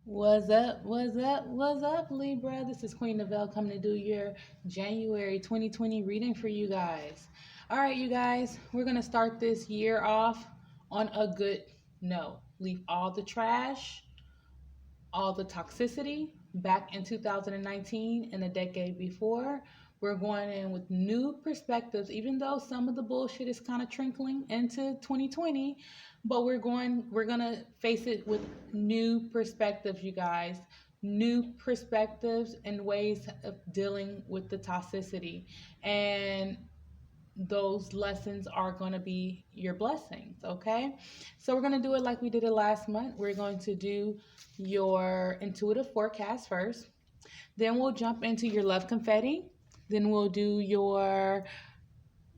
What's up? What's up? What's up, Libra? This is Queen Novelle coming to do your January 2020 reading for you guys. All right, you guys, we're going to start this year off on a good note. Leave all the trash, all the toxicity back in 2019 and the decade before. We're going in with new perspectives, even though some of the bullshit is kind of trickling into 2020, but we're gonna face it with new perspectives, you guys. New perspectives and ways of dealing with the toxicity. And those lessons are going to be your blessings, okay? So we're going to do it like we did it last month. We're going to do your intuitive forecast first. Then we'll jump into your love confetti. Then we'll do your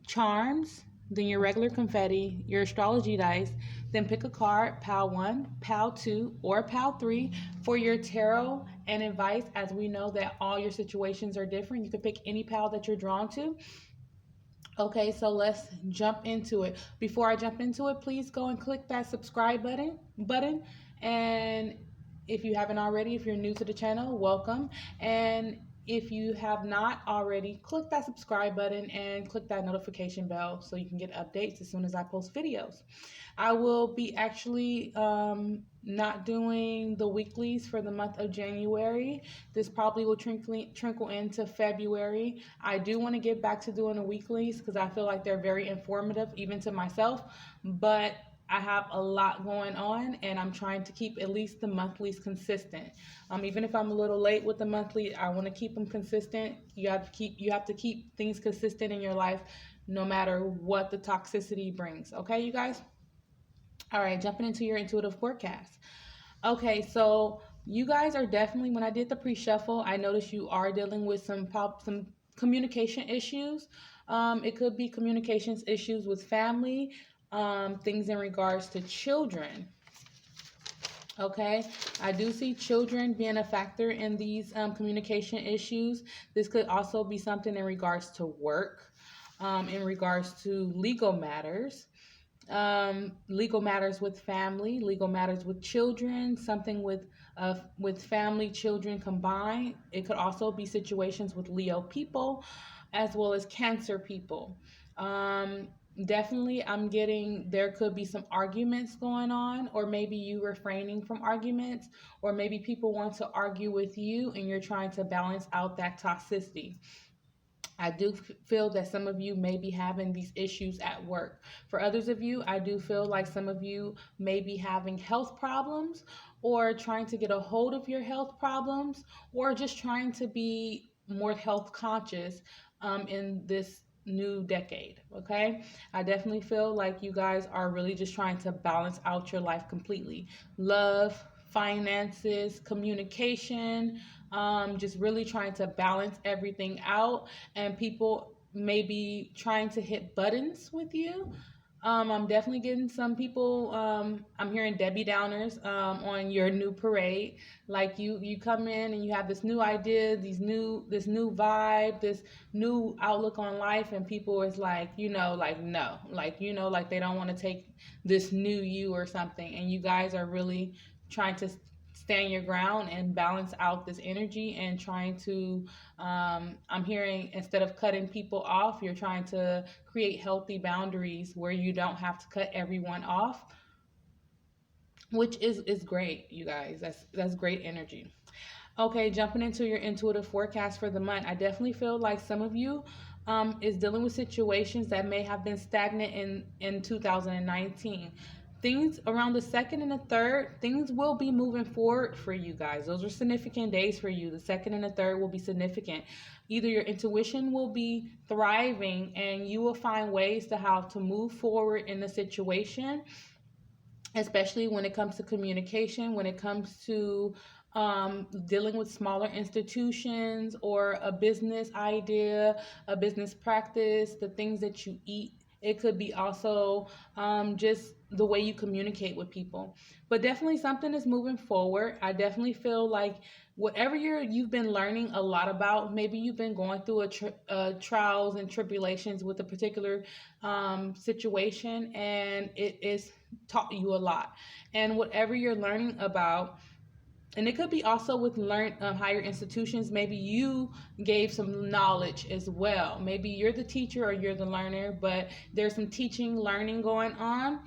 charms, then your regular confetti, your astrology dice, then pick a card, pile 1, pile 2, or pile 3 for your tarot and advice. As we know that all your situations are different, you can pick any pile that you're drawn to. Okay, so let's jump into it. Before I jump into it, please go and click that subscribe button. And if you haven't already, if you're new to the channel, welcome. And if you have not already, click that subscribe button and click that notification bell so you can get updates as soon as I post videos. I will be actually not doing the weeklies for the month of January. This probably will trickle into February. I do want to get back to doing the weeklies because I feel like they're very informative, even to myself. But I have a lot going on, and I'm trying to keep at least the monthlies consistent. Even if I'm a little late with the monthly, I want to keep them consistent. You have to keep things consistent in your life, no matter what the toxicity brings. Okay, you guys. All right, jumping into your intuitive forecast. Okay, so you guys are definitely, when I did the pre-shuffle, I noticed you are dealing with some communication issues. It could be communications issues with family, things in regards to children. Okay, I do see children being a factor in these communication issues. This could also be something in regards to work, in regards to legal matters with family, legal matters with children, something with family, children combined. It could also be situations with Leo people, as well as Cancer people. Um, Definitely, I'm getting there could be some arguments going on, or maybe you refraining from arguments, or maybe people want to argue with you, and you're trying to balance out that toxicity. I do feel that some of you may be having these issues at work. For others of you, I do feel like some of you may be having health problems or trying to get a hold of your health problems or just trying to be more health conscious in this new decade. Okay, I definitely feel like you guys are really just trying to balance out your life completely. Love, finances, communication, just really trying to balance everything out, and people may be trying to hit buttons with you. I'm definitely getting some people. I'm hearing Debbie Downers on your new parade. Like you come in and you have this new idea, this new vibe, this new outlook on life, and people is like, like no, like they don't want to take this new you or something. And you guys are really trying to stand your ground and balance out this energy and trying to I'm hearing, instead of cutting people off, you're trying to create healthy boundaries where you don't have to cut everyone off, which is great, you guys. That's great energy. Okay, jumping into your intuitive forecast for the month, I definitely feel like some of you is dealing with situations that may have been stagnant in 2019. Things around the second and the third, things will be moving forward for you guys. Those are significant days for you. The second and the third will be significant. Either your intuition will be thriving and you will find ways to how to move forward in the situation, especially when it comes to communication, when it comes to dealing with smaller institutions or a business idea, a business practice, the things that you eat. It could be also just the way you communicate with people. But definitely something is moving forward. I definitely feel like whatever you've been learning a lot about, maybe you've been going through trials and tribulations with a particular situation, and it is taught you a lot. And whatever you're learning about, And it could be also with higher institutions. Maybe you gave some knowledge as well. Maybe you're the teacher or you're the learner, but there's some teaching, learning going on.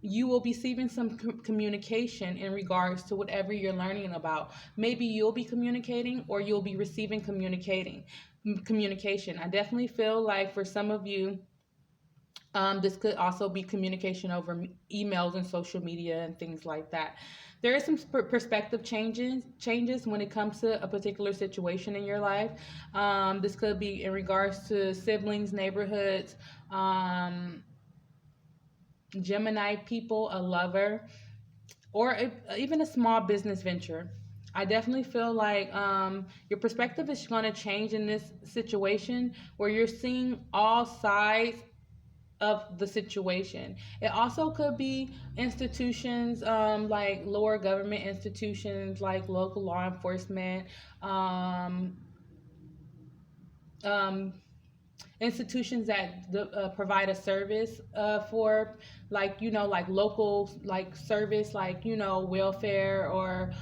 You will be receiving some communication in regards to whatever you're learning about. Maybe you'll be communicating or you'll be receiving communication. I definitely feel like for some of you, this could also be communication over emails and social media and things like that. There is some perspective changes when it comes to a particular situation in your life. This could be in regards to siblings, neighborhoods, Gemini people, a lover, or even a small business venture. I definitely feel like your perspective is going to change in this situation where you're seeing all sides of the situation. It also could be institutions, like lower government institutions, like local law enforcement, um, institutions that provide a service for, like, like local, like service, like, welfare, or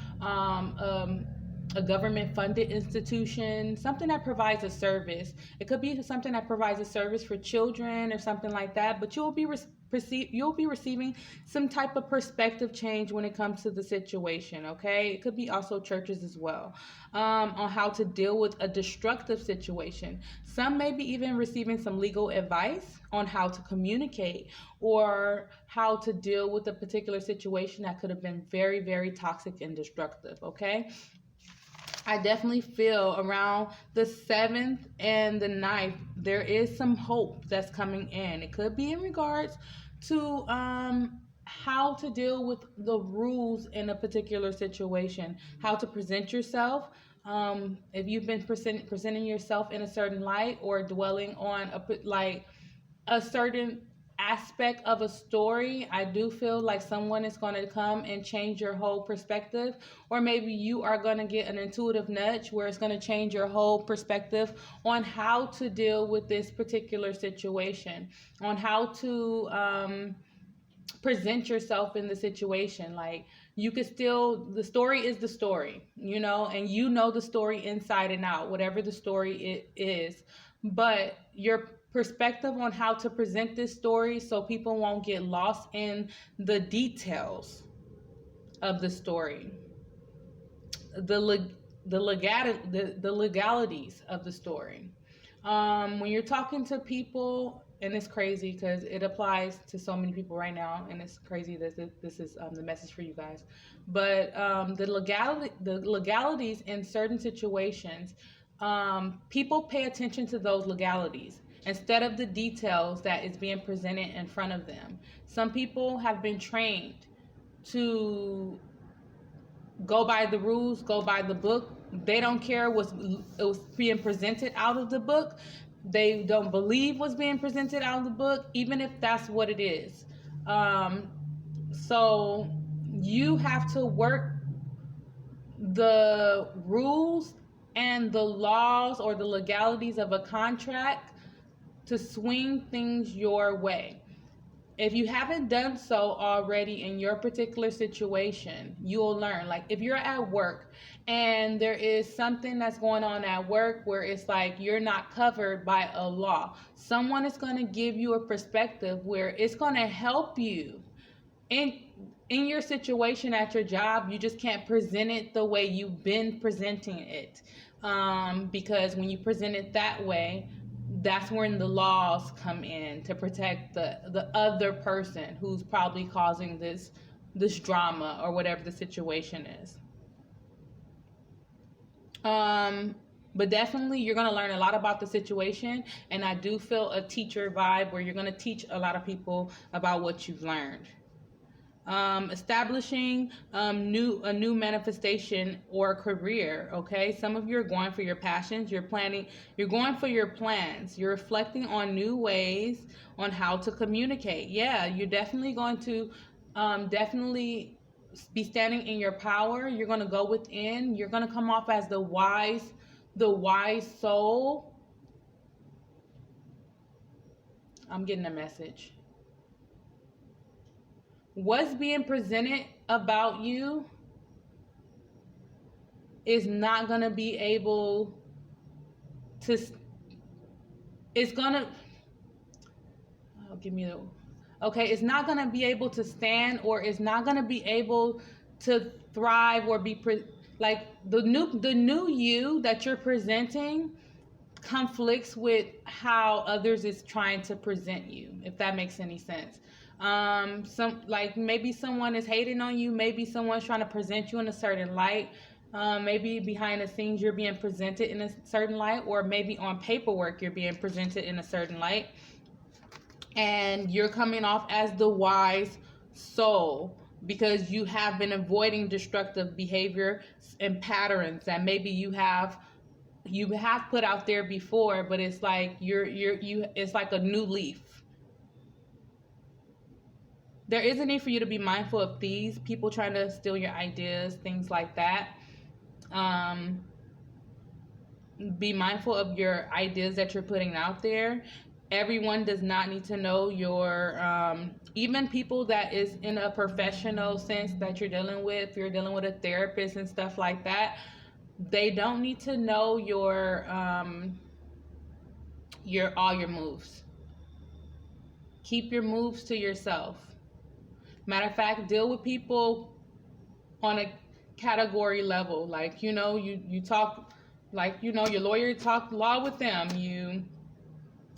a government funded institution, something that provides a service. It could be something that provides a service for children or something like that, but you'll be receiving some type of perspective change when it comes to the situation. Okay, it could be also churches as well, on how to deal with a destructive situation. Some may be even receiving some legal advice on how to communicate or how to deal with a particular situation that could have been very, very toxic and destructive. Okay, I definitely feel around the 7th and the 9th, there is some hope that's coming in. It could be in regards to how to deal with the rules in a particular situation, how to present yourself. If you've been presenting yourself in a certain light or dwelling on a certain aspect of a story, I do feel like someone is going to come and change your whole perspective. Or maybe you are going to get an intuitive nudge where it's going to change your whole perspective on how to deal with this particular situation, on how to present yourself in the situation. Like, you could still, the story is the story, and the story inside and out, whatever the story it is. But your perspective on how to present this story so people won't get lost in the details of the story, the legalities of the story. When you're talking to people, and it's crazy because it applies to so many people right now, and it's crazy that this is the message for you guys. But the legalities in certain situations, people pay attention to those legalities instead of the details that is being presented in front of them. Some people have been trained to go by the rules, go by the book. They don't care what's being presented out of the book. They don't believe what's being presented out of the book, even if that's what it is. So you have to work the rules and the laws or the legalities of a contract to swing things your way. If you haven't done so already in your particular situation, you'll learn. Like, if you're at work and there is something that's going on at work where it's like you're not covered by a law, someone is going to give you a perspective where it's going to help you in your situation at your job. You just can't present it the way you've been presenting it, because when you present it that way, that's when the laws come in to protect the other person who's probably causing this drama or whatever the situation is. But definitely you're going to learn a lot about the situation, and I do feel a teacher vibe where you're going to teach a lot of people about what you've learned. Establishing a new manifestation or career. Okay, some of you are going for your passions, you're going for your plans, you're reflecting on new ways on how to communicate. Yeah, you're definitely going to definitely be standing in your power. You're going to go within, you're going to come off as the wise soul. I'm getting a message. What's being presented about you is not going to be able to, it's going to, oh, give me the, okay, it's not going to be able to stand, or it's not going to be able to thrive or be, like the new you that you're presenting conflicts with how others is trying to present you, if that makes any sense. Some, like, maybe someone is hating on you, maybe someone's trying to present you in a certain light. Maybe behind the scenes you're being presented in a certain light, or maybe on paperwork you're being presented in a certain light, and you're coming off as the wise soul because you have been avoiding destructive behavior and patterns that maybe you have put out there before, but it's like it's like a new leaf. There is a need for you to be mindful of thieves, people trying to steal your ideas, things like that. Be mindful of your ideas that you're putting out there. Everyone does not need to know your, even people that is in a professional sense that you're dealing with, if you're dealing with a therapist and stuff like that, they don't need to know your all your moves. Keep your moves to yourself. Matter of fact, deal with people on a category level. Like, you talk, like, your lawyer, talk law with them.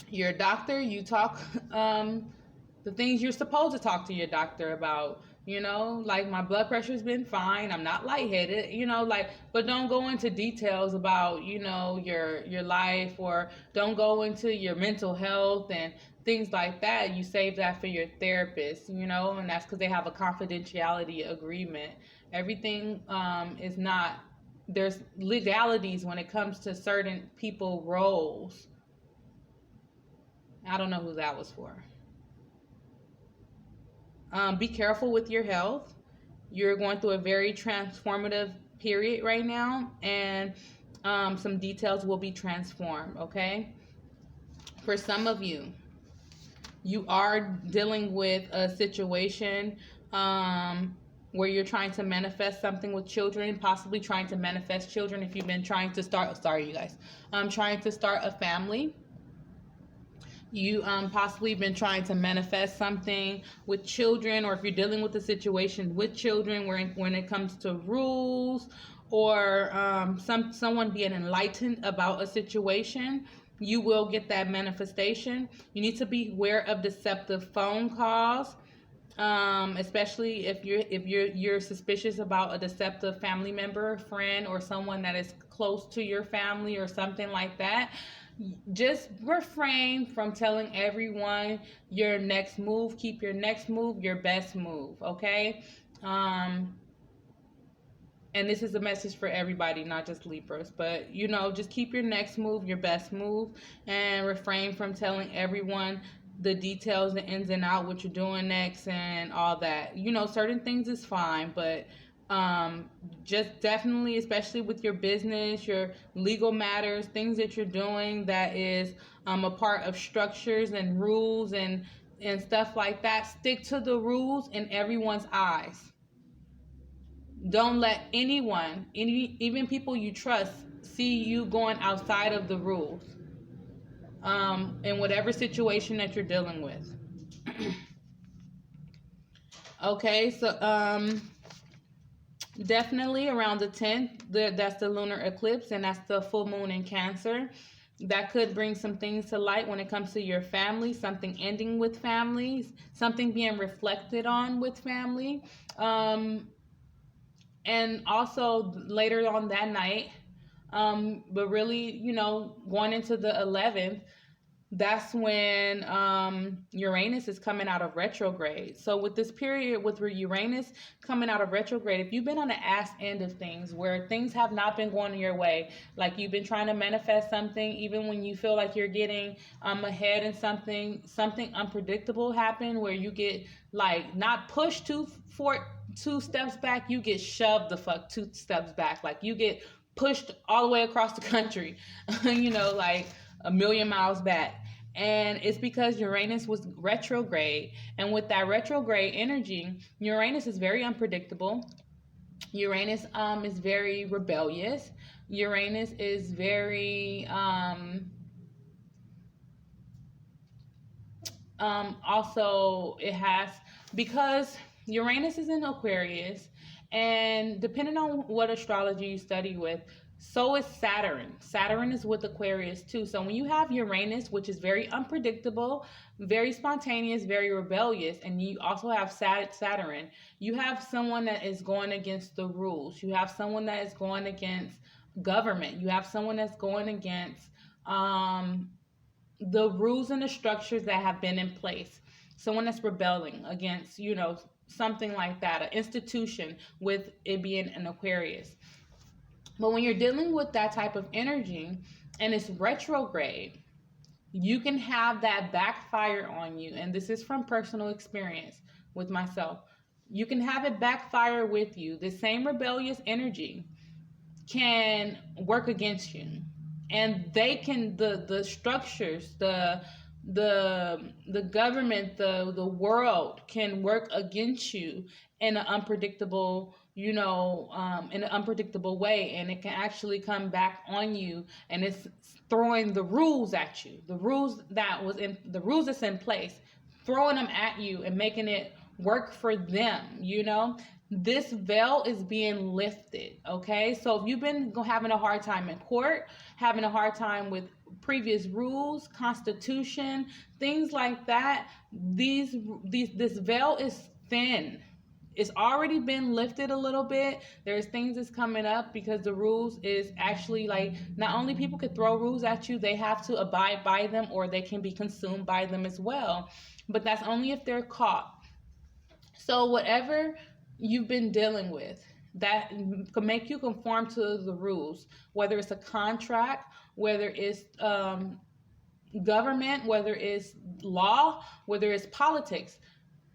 You're a doctor, you talk the things you're supposed to talk to your doctor about. Like, my blood pressure's been fine, I'm not lightheaded, like, but don't go into details about, your life, or don't go into your mental health and things like that. You save that for your therapist, and that's because they have a confidentiality agreement. Everything is not, there's legalities when it comes to certain people roles. I don't know who that was for. Be careful with your health. You're going through a very transformative period right now, and some details will be transformed, okay? For some of you, you are dealing with a situation where you're trying to manifest something with children, possibly trying to manifest children if you've been trying to start, sorry you guys, trying to start a family. You possibly been trying to manifest something with children, or if you're dealing with a situation with children when it comes to rules, or someone being enlightened about a situation, you will get that manifestation. You need to be aware of deceptive phone calls, especially if you're suspicious about a deceptive family member, friend, or someone that is close to your family or something like that. Just refrain from telling everyone your next move. Keep your next move your best move, okay? And this is a message for everybody, not just Libras, but just keep your next move your best move, and refrain from telling everyone the details, the ins and out, what you're doing next and all that. Certain things is fine, but just definitely, especially with your business, your legal matters, things that you're doing that is a part of structures and rules and stuff like that, stick to the rules in everyone's eyes. Don't let anyone, even people you trust, see you going outside of the rules in whatever situation that you're dealing with. Okay, so definitely around the 10th, that's the lunar eclipse, and that's the full moon in Cancer. That could bring some things to light when it comes to your family, something ending with families, something being reflected on with family. And also later on that night, but really, going into the 11th, that's when Uranus is coming out of retrograde. So with this period with Uranus coming out of retrograde, if you've been on the ass end of things where things have not been going your way, like you've been trying to manifest something, even when you feel like you're getting ahead in something unpredictable happened where you get like not pushed two steps back, you get shoved the fuck 2 steps back. Like you get pushed all the way across the country, like a million miles back. And it's because Uranus was retrograde. And with that retrograde energy, Uranus is very unpredictable. Uranus is very rebellious. Uranus is very also it has, because Uranus is in Aquarius, and depending on what astrology you study with, so is Saturn. Saturn is with Aquarius too. So when you have Uranus, which is very unpredictable, very spontaneous, very rebellious, and you also have Saturn, you have someone that is going against the rules. You have someone that is going against government. You have someone that's going against um the rules and the structures that have been in place. Someone that's rebelling against, something like that, an institution, with it being an Aquarius. But when you're dealing with that type of energy and it's retrograde, you can have that backfire on you. And this is from personal experience with myself. You can have it backfire with you. The same rebellious energy can work against you, and they can, the structures, the government, the world can work against you in an unpredictable, in an unpredictable way, and it can actually come back on you, and it's throwing the rules at you, the rules that's in place, throwing them at you and making it work for them. This veil is being lifted. Okay, so if you've been having a hard time in court, having a hard time with previous rules, constitution, things like that, this veil is thin. It's already been lifted a little bit. There's things that's coming up, because the rules is actually, like, not only people could throw rules at you, they have to abide by them, or they can be consumed by them as well. But that's only if they're caught. So whatever you've been dealing with that can make you conform to the rules, whether it's a contract, whether it's government, whether it's law, whether it's politics,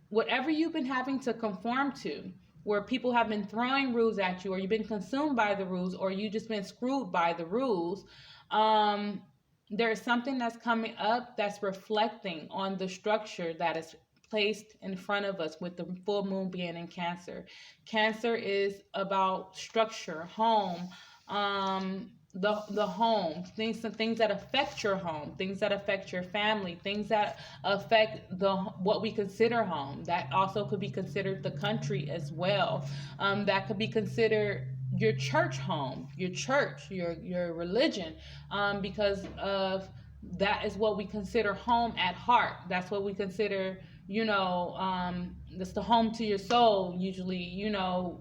whatever you've been having to conform to, where people have been throwing rules at you, or you've been consumed by the rules, or you just been screwed by the rules, there's something that's coming up that's reflecting on the structure that is placed in front of us, with the full moon being in Cancer. Cancer is about structure, home, the home, things that affect your home, things that affect your family, things that affect what we consider home. That also could be considered the country as well. That could be considered your church home, your church, your religion, because of that is what we consider home at heart. That's what we consider, that's the home to your soul, usually,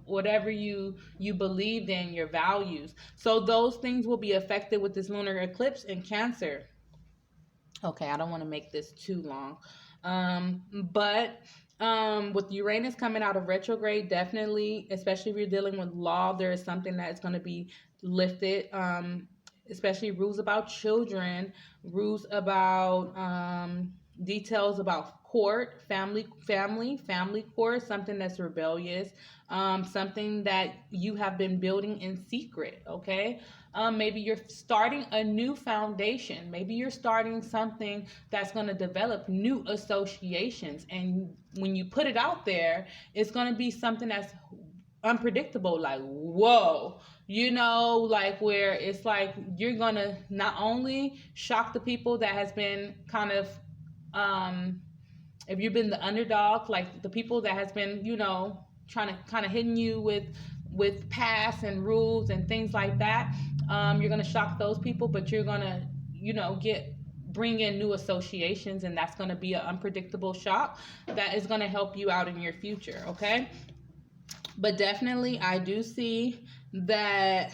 whatever you believed in, your values. So those things will be affected with this lunar eclipse in Cancer. Okay, I don't want to make this too long. But with Uranus coming out of retrograde, definitely, especially if you're dealing with law, there is something that is going to be lifted. Especially rules about children, rules about details about court, family court, something that's rebellious, something that you have been building in secret. Okay, maybe you're starting a new foundation. Maybe you're starting something that's going to develop new associations, and when you put it out there, it's going to be something that's unpredictable, like, whoa, like, where it's like you're gonna not only shock the people that has been kind of if you've been the underdog, like the people that has been, trying to kind of hitting you with past and rules and things like that. You're gonna shock those people, but you're gonna, bring in new associations, and that's gonna be an unpredictable shock that is gonna help you out in your future. Okay. But definitely, I do see that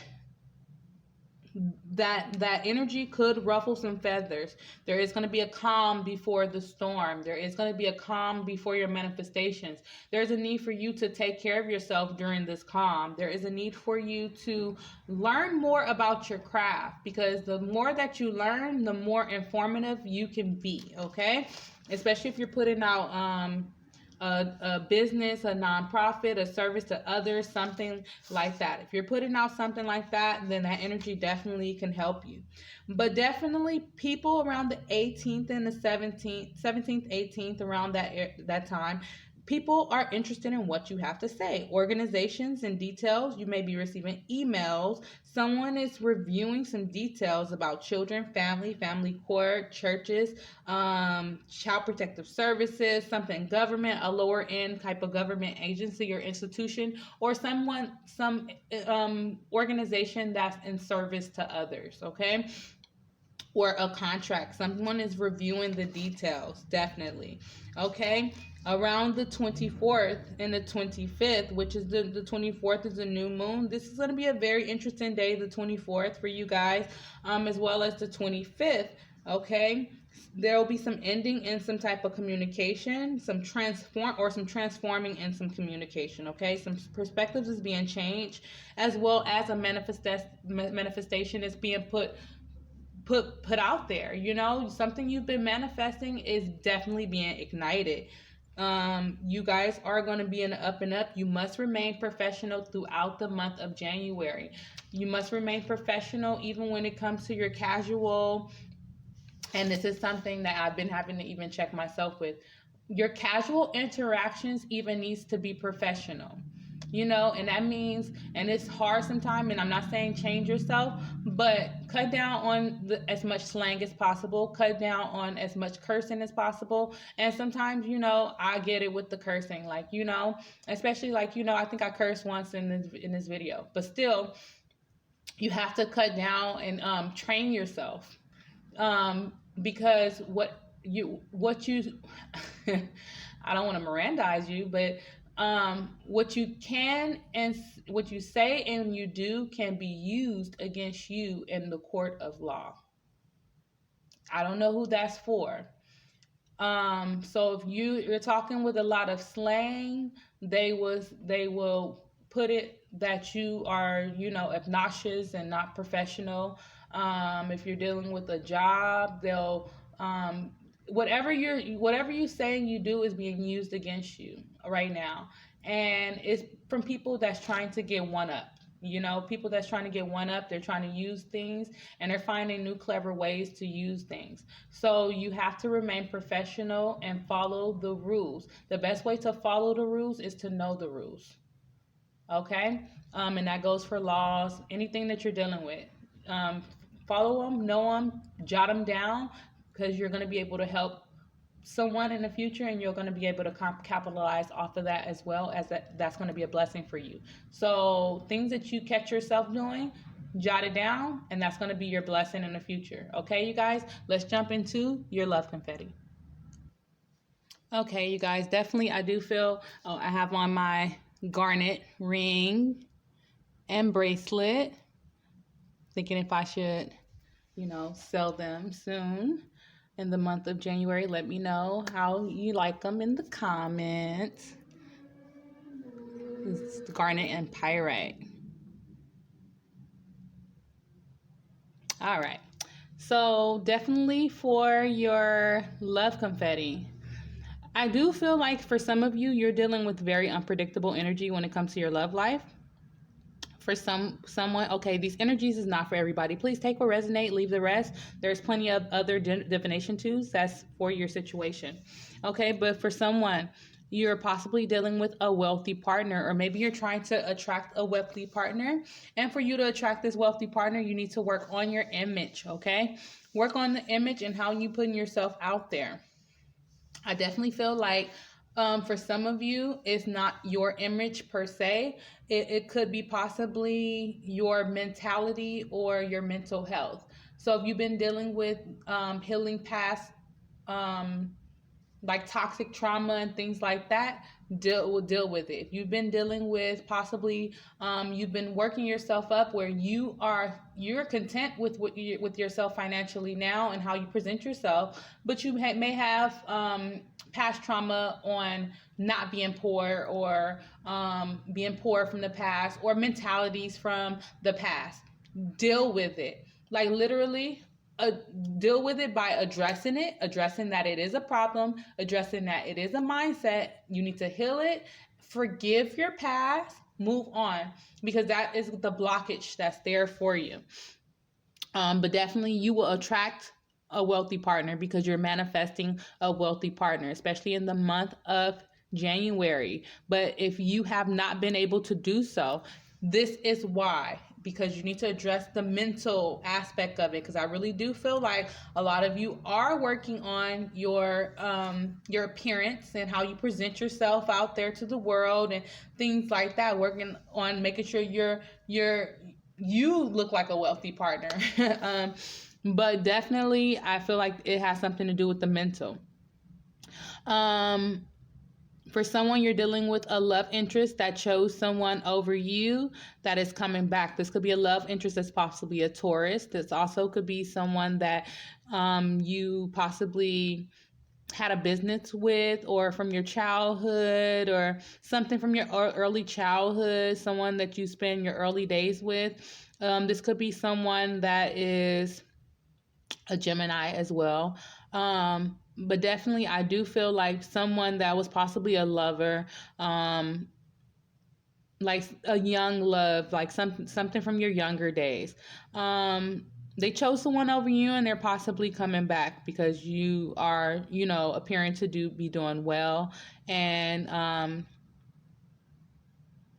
energy could ruffle some feathers. There is going to be a calm before the storm. There is going to be a calm before your manifestations. There's a need for you to take care of yourself during this calm. There is a need for you to learn more about your craft, because the more that you learn, the more informative you can be. Okay, especially if you're putting out a business, a nonprofit, a service to others, something like that. If you're putting out something like that, then that energy definitely can help you. But definitely people around the 18th and the 17th, 18th, around that time, People are interested in what you have to say. Organizations and details, you may be receiving emails. Someone is reviewing some details about children, family court, churches, child protective services, something government, a lower end type of government agency or institution, or some organization that's in service to others, okay? Or a contract. Someone is reviewing the details, definitely. Okay. Around the 24th and the 25th, which is the 24th is a new moon. This is going to be a very interesting day, the 24th for you guys, as well as the 25th. Okay. There will be some ending in some type of communication, some transforming in some communication. Okay. Some perspectives is being changed, as well as a manifestation is being put out there. Something you've been manifesting is definitely being ignited. You guys are going to be in the up and up. You must remain professional throughout the month of January. You must remain professional even when it comes to your casual, and this is something that I've been having to even check myself with. Your casual interactions even needs to be professional. And that means, and it's hard sometimes, and I'm not saying change yourself, but cut down on as much slang as possible, cut down on as much cursing as possible. And sometimes, I get it with the cursing, especially I think I cursed once in this video, but still, you have to cut down and train yourself, because what you I don't want to Mirandize you, but what you can and what you say and you do can be used against you in the court of law. I don't know who that's for. So if you're talking with a lot of slang, they will put it that you are, obnoxious and not professional. If you're dealing with a job, they'll whatever you saying you do is being used against you right now, and it's from people that's trying to get one up. People that's trying to get one up, they're trying to use things and they're finding new clever ways to use things. So you have to remain professional and follow the rules. The best way to follow the rules is to know the rules. Okay? And that goes for laws, anything that you're dealing with. Follow them, know them, jot them down, because you're going to be able to help someone in the future, and you're going to be able to capitalize off of that, as well as that's going to be a blessing for you. So things that you catch yourself doing, jot it down, and that's going to be your blessing in the future. Okay, you guys, let's jump into your love confetti. Okay, you guys, definitely I do feel I have on my garnet ring and bracelet, thinking if I should sell them soon in the month of January. Let me know how you like them in the comments. It's garnet and pyrite. All right. So definitely for your love confetti, I do feel like for some of you, you're dealing with very unpredictable energy when it comes to your love life. For someone, okay, these energies is not for everybody. Please take what resonate, leave the rest. There's plenty of other divination tools that's for your situation. Okay, but for someone, you're possibly dealing with a wealthy partner, or maybe you're trying to attract a wealthy partner. And for you to attract this wealthy partner, you need to work on your image, okay? Work on the image and how you putting yourself out there. I definitely feel like for some of you, it's not your image per se. It could be possibly your mentality or your mental health. So if you've been dealing with healing past like toxic trauma and things like that, deal with it. If you've been dealing with possibly you've been working yourself up where you're content with with yourself financially now and how you present yourself, but you may have past trauma on not being poor, or being poor from the past, or mentalities from the past. Deal with it. Like literally, deal with it by addressing that it is a problem, addressing that it is a mindset. You need to heal it, forgive your past, move on, because that is the blockage that's there for you. But definitely you will attract a wealthy partner because you're manifesting a wealthy partner, especially in the month of January. But if you have not been able to do so, this is why, because you need to address the mental aspect of it. Because I really do feel like a lot of you are working on your appearance and how you present yourself out there to the world and things like that. Working on making sure you look like a wealthy partner. But definitely, I feel like it has something to do with the mental. For someone, you're dealing with a love interest that chose someone over you that is coming back. This could be a love interest that's possibly a Taurus. This also could be someone that you possibly had a business with, or from your childhood, or something from your early childhood, someone that you spend your early days with. This could be someone that is a Gemini as well. But definitely, I do feel like someone that was possibly a lover, like a young love, like something from your younger days. They chose someone over you, and they're possibly coming back because you are, appearing to be doing well, and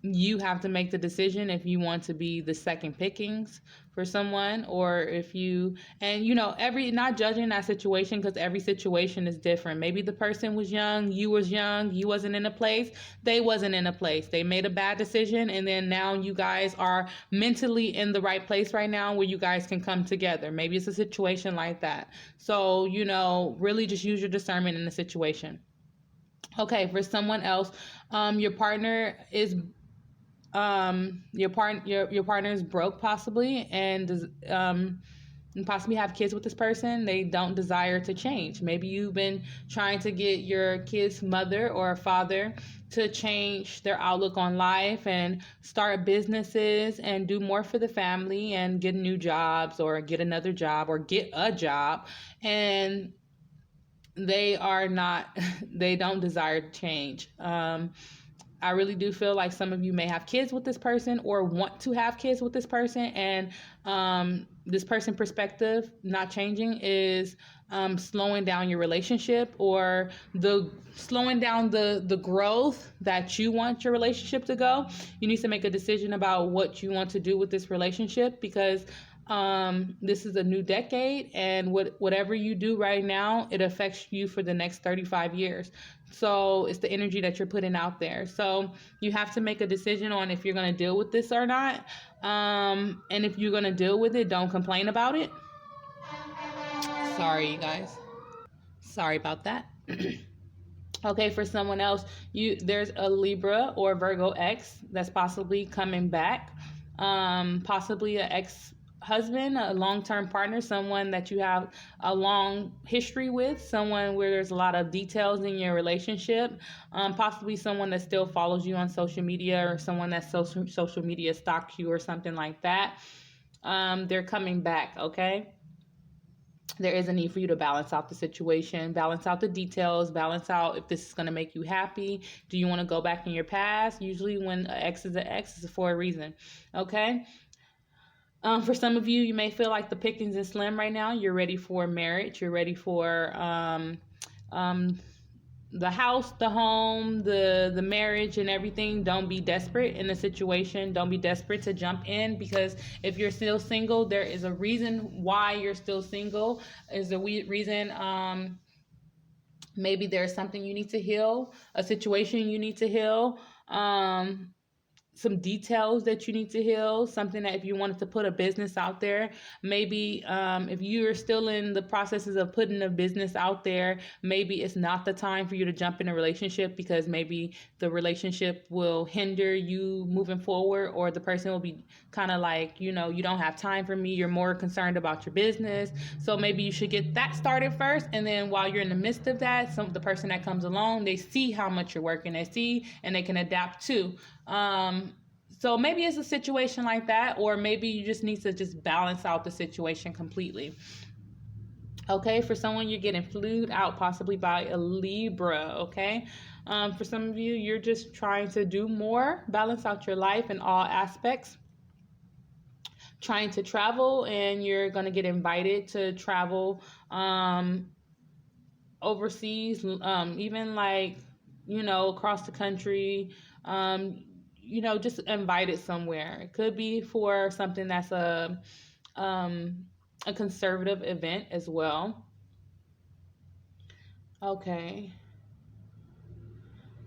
you have to make the decision if you want to be the second pickings for someone, or if you, and not judging that situation, because every situation is different. Maybe the person was young, you wasn't in a place, they wasn't in a place, they made a bad decision, and then now you guys are mentally in the right place right now where you guys can come together. Maybe it's a situation like that. So really just use your discernment in the situation. Okay, for someone else, your partner is your partner is broke possibly, and does and possibly have kids with this person. They don't desire to change. Maybe you've been trying to get your kid's mother or father to change their outlook on life and start businesses and do more for the family and get new jobs, or get another job, or get a job, and they are not they don't desire to change. I really do feel like some of you may have kids with this person, or want to have kids with this person, and this person perspective not changing is slowing down your relationship, or slowing down the growth that you want your relationship to go. You need to make a decision about what you want to do with this relationship, because this is a new decade, and whatever you do right now, it affects you for the next 35 years. So it's the energy that you're putting out there. So you have to make a decision on if you're going to deal with this or not. And if you're going to deal with it, don't complain about it. Sorry, you guys. Sorry about that. Okay, for someone else, there's a Libra or Virgo X that's possibly coming back. Possibly an ex-husband, a long-term partner, someone that you have a long history with, someone where there's a lot of details in your relationship, possibly someone that still follows you on social media, or someone that social media stalks you or something like that. They're coming back, okay? There is a need for you to balance out the situation, balance out the details, balance out if this is going to make you happy. Do you want to go back in your past? Usually when an ex is an ex, it's for a reason, okay? For some of you, you may feel like the pickings is slim right now. You're ready for marriage. You're ready for the house, the home, the marriage, and everything. Don't be desperate in the situation. Don't be desperate to jump in, because if you're still single, there is a reason why you're still single. Is a reason. Maybe there's something you need to heal, a situation you need to heal. Some details that you need to heal, something that if you wanted to put a business out there, maybe if you're still in the processes of putting a business out there, maybe it's not the time for you to jump in a relationship, because maybe the relationship will hinder you moving forward, or the person will be kind of like, you don't have time for me, you're more concerned about your business. So maybe you should get that started first, and then while you're in the midst of that, the person that comes along, they see how much you're working, they see, and they can adapt too. So maybe it's a situation like that, or maybe you just need to just balance out the situation completely. Okay, for someone, you're getting flued out possibly by a Libra, okay? For some of you, you're just trying to do more, balance out your life in all aspects. Trying to travel, and you're going to get invited to travel overseas, even like across the country. Just invited somewhere. It could be for something that's um, a conservative event as well. Okay.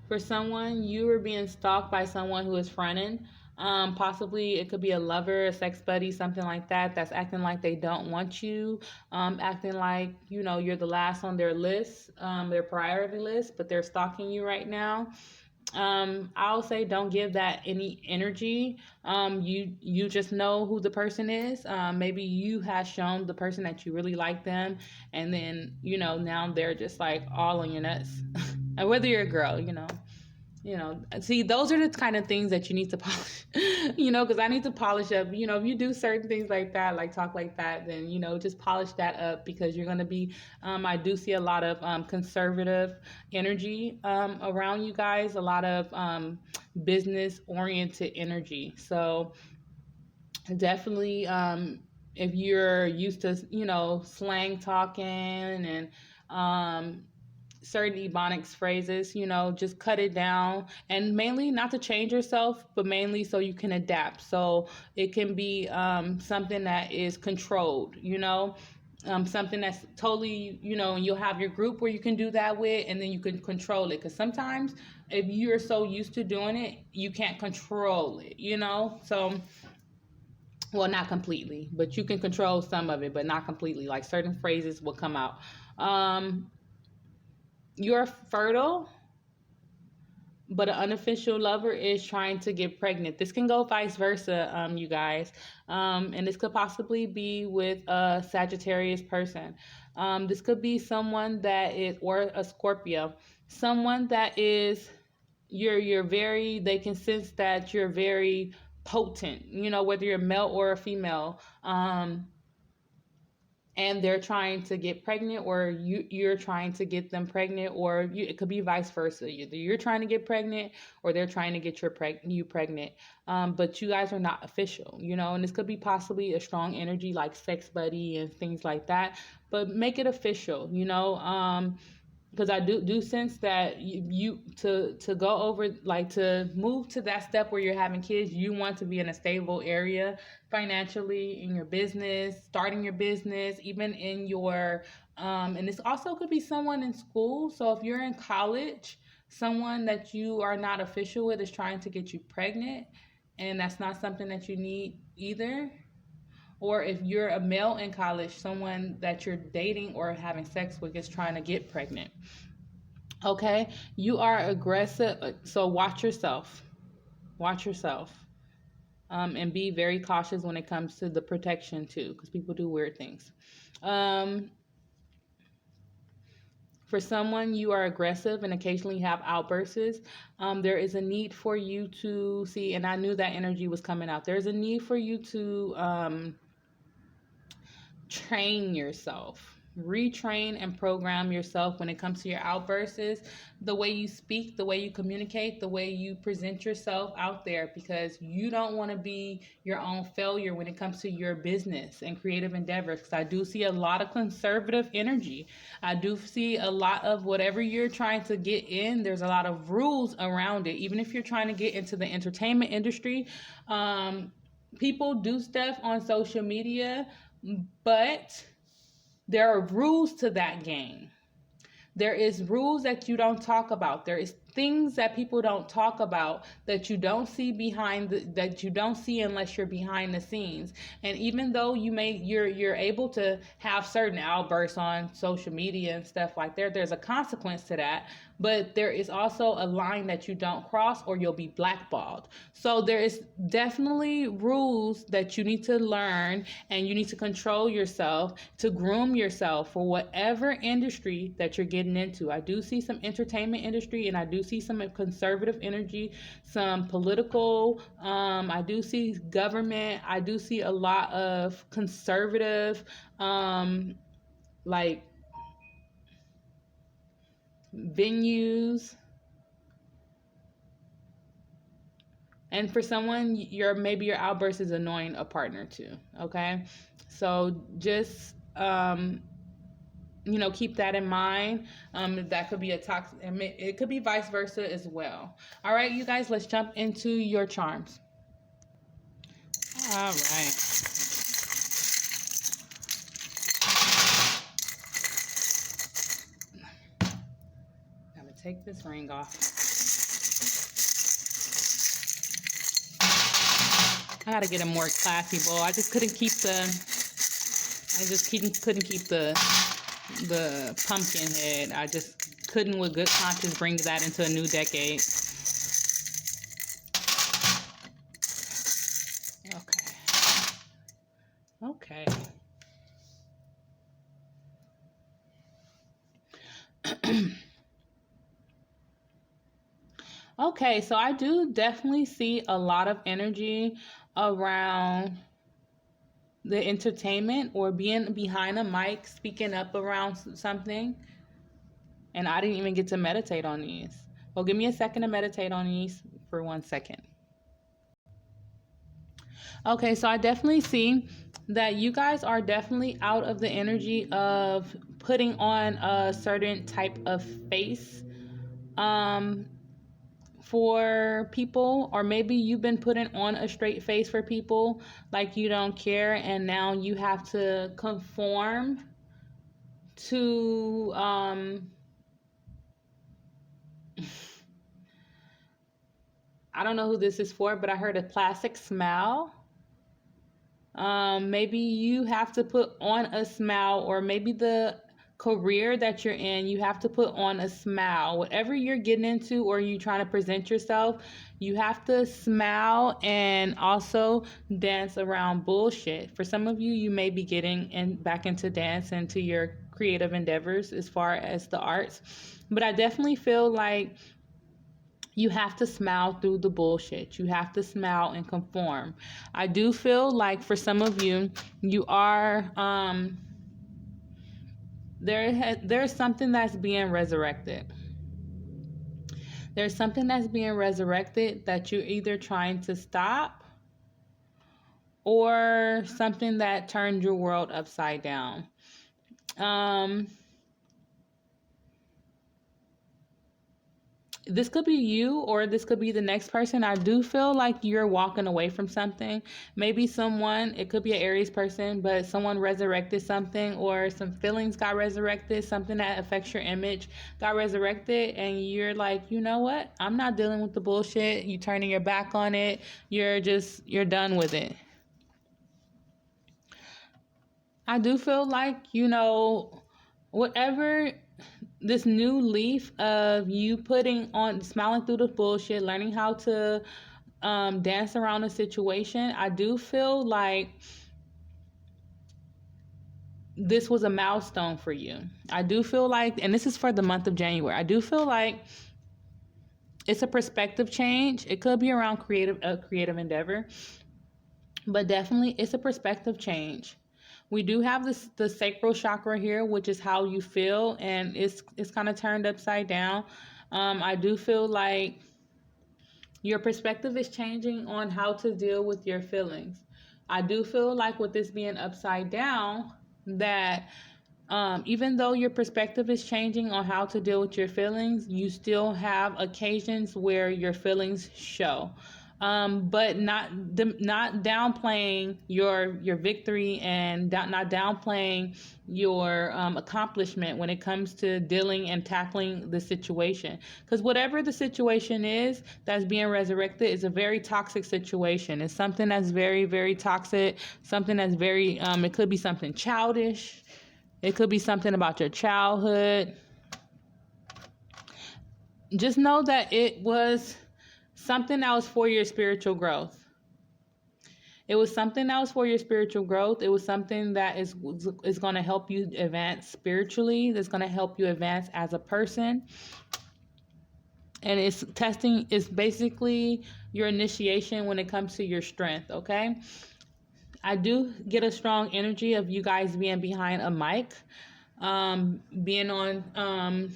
For someone, you are being stalked by someone who is fronting. Possibly it could be a lover, a sex buddy, something like that, that's acting like they don't want you, acting like, you're the last on their list, their priority list, but they're stalking you right now. I'll say don't give that any energy. You just know who the person is. Maybe you have shown the person that you really like them, and then now they're just like all on your nuts. And whether you're a girl, see, those are the kind of things that you need to polish, because I need to polish up. If you do certain things like that, like talk like that, then just polish that up, because you're going to be I do see a lot of conservative energy around you guys, a lot of business oriented energy. So definitely, if you're used to slang talking and certain ebonics phrases, just cut it down, and mainly not to change yourself, but mainly so you can adapt. So it can be something that is controlled, something that's totally, and you'll have your group where you can do that with, and then you can control it. Because sometimes if you're so used to doing it, you can't control it, So, well, not completely, but you can control some of it, but not completely. Like certain phrases will come out. You're fertile, but an unofficial lover is trying to get pregnant. This can go vice versa, you guys. And this could possibly be with a Sagittarius person. This could be someone that is, or a Scorpio, someone that is, you're very, they can sense that you're very potent, whether you're male or a female. And they're trying to get pregnant, or you're trying to get them pregnant, or it could be vice versa. Either you're trying to get pregnant, or they're trying to get you pregnant. But you guys are not official, and this could be possibly a strong energy like sex buddy and things like that, but make it official, because I do sense that you to go over, like, to move to that step where you're having kids. You want to be in a stable area financially, in your business, starting your business, even in your and this also could be someone in school. So if you're in college, someone that you are not official with is trying to get you pregnant, and that's not something that you need either. Or if you're a male in college, someone that you're dating or having sex with is trying to get pregnant. Okay, you are aggressive, so watch yourself. Watch yourself. And be very cautious when it comes to the protection too, because people do weird things. Um, for someone, you are aggressive and occasionally have outbursts. There is a need for you to see, and I knew that energy was coming out. There's a need for you to train yourself, retrain and program yourself when it comes to your outbursts, the way you speak, the way you communicate, the way you present yourself out there, because you don't want to be your own failure when it comes to your business and creative endeavors. Because I do see a lot of conservative energy. I do see a lot of whatever you're trying to get in, there's a lot of rules around it. Even if you're trying to get into the entertainment industry, people do stuff on social media, but there are rules to that game. There is rules that you don't talk about. There is things that people don't talk about, that you don't see that you don't see unless you're behind the scenes. And even though you're able to have certain outbursts on social media and stuff like that, there's a consequence to that. But there is also a line that you don't cross, or you'll be blackballed. So there is definitely rules that you need to learn, and you need to control yourself to groom yourself for whatever industry that you're getting into. I do see some entertainment industry, and I do see some conservative energy, some political, I do see government, I do see a lot of conservative, like venues. And for someone, maybe your outburst is annoying a partner too. Okay, so just keep that in mind. That could be a toxic, it could be vice versa as well. All right, you guys, let's jump into your charms. All right. I'm going to take this ring off. I got to get a more classy bowl. I just couldn't keep couldn't keep the pumpkin head. I just couldn't with good conscience bring that into a new decade. Okay. Okay, so I do definitely see a lot of energy around the entertainment or being behind a mic, speaking up around something. And I didn't even get to meditate on these. Well, give me a second to meditate on these for 1 second. Okay, so I definitely see that you guys are definitely out of the energy of putting on a certain type of face for people, or maybe you've been putting on a straight face for people like you don't care, and now you have to conform to I don't know who this is for, but I heard a plastic smile. Maybe you have to put on a smile, or maybe the career that you're in, you have to put on a smile. Whatever you're getting into or you trying to present yourself, you have to smile and also dance around bullshit. For some of you, you may be getting back into dance, into your creative endeavors as far as the arts. But I definitely feel like you have to smile through the bullshit. You have to smile and conform. I do feel like for some of you, you are there's something that's being resurrected. There's something that's being resurrected that you're either trying to stop, or something that turned your world upside down. This could be you, or this could be the next person. I do feel like you're walking away from something. Maybe someone, it could be an Aries person, but someone resurrected something, or some feelings got resurrected, something that affects your image got resurrected, and you're like, you know what? I'm not dealing with the bullshit. You turning your back on it. You're done with it. I do feel like, whatever this new leaf of you putting on, smiling through the bullshit, learning how to dance around a situation, I do feel like this was a milestone for you. I do feel like, and this is for the month of January, I do feel like it's a perspective change. It could be around a creative endeavor, but definitely it's a perspective change. We do have the sacral chakra here, which is how you feel, and it's kind of turned upside down. I do feel like your perspective is changing on how to deal with your feelings. I do feel like with this being upside down, that even though your perspective is changing on how to deal with your feelings, you still have occasions where your feelings show. But not downplaying your victory, and not downplaying your accomplishment when it comes to dealing and tackling the situation. Because whatever the situation is that's being resurrected is a very toxic situation. It's something that's very, very toxic, something that's very, it could be something childish. It could be something about your childhood. Just know that it was something that was for your spiritual growth. It was something that was for your spiritual growth. It was something that is going to help you advance spiritually. That's going to help you advance as a person. And it's basically your initiation when it comes to your strength, okay? I do get a strong energy of you guys being behind a mic, being on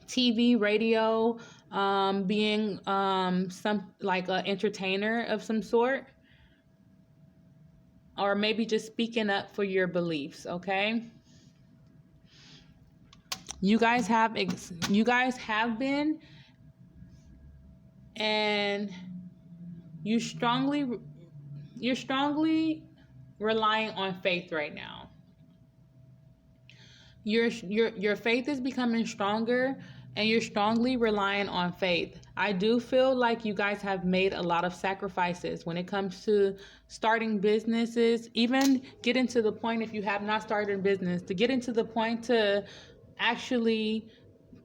TV, radio, being some like an entertainer of some sort, or maybe just speaking up for your beliefs, okay? You guys have been, and you're strongly relying on faith right now. Your faith is becoming stronger, and you're strongly relying on faith. I do feel like you guys have made a lot of sacrifices when it comes to starting businesses, even getting to the point, if you have not started a business, to getting to the point to actually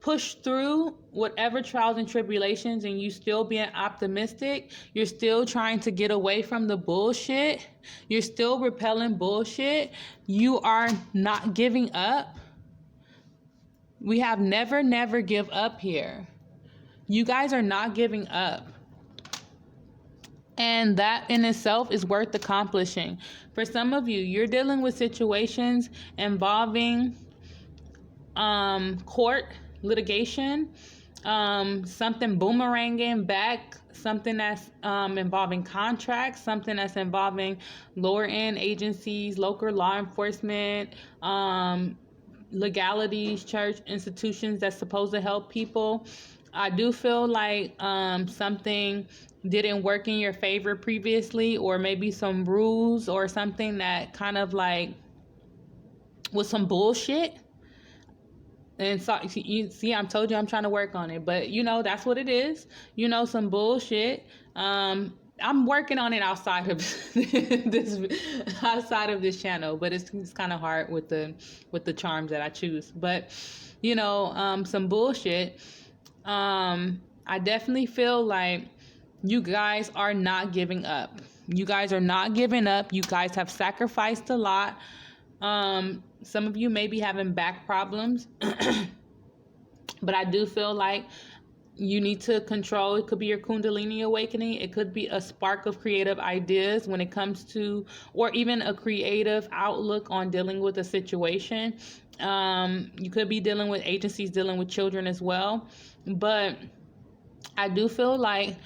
push through whatever trials and tribulations, and you still being optimistic. You're still trying to get away from the bullshit. You're still repelling bullshit. You are not giving up. We have never give up here. You guys are not giving up. And that in itself is worth accomplishing. For some of you, you're dealing with situations involving court litigation, something boomeranging back, something that's involving contracts, something that's involving lower end agencies, local law enforcement, legalities, church institutions that's supposed to help people. I do feel like something didn't work in your favor previously, or maybe some rules or something that kind of like was some bullshit. And so you see, I told you I'm trying to work on it, but that's what it is. Some bullshit. I'm working on it outside of this channel, but it's kind of hard with the charms that I choose. But some bullshit. I definitely feel like you guys are not giving up. You guys are not giving up. You guys have sacrificed a lot. Some of you may be having back problems, but I do feel like you need to control. It could be your Kundalini awakening. It could be a spark of creative ideas when it comes to, or even a creative outlook on dealing with a situation. You could be dealing with agencies, dealing with children as well. But I do feel like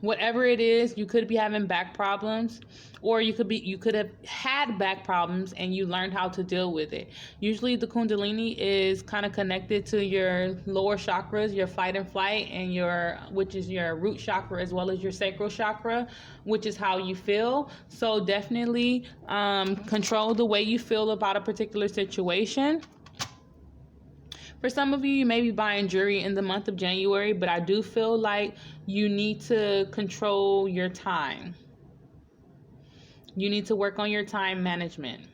whatever it is, you could be having back problems, or you could have had back problems and you learned how to deal with it. Usually the Kundalini is kind of connected to your lower chakras, your fight and flight, and which is your root chakra, as well as your sacral chakra, which is how you feel. So definitely control the way you feel about a particular situation. For some of you, you may be buying jewelry in the month of January, but I do feel like you need to control your time. You need to work on your time management.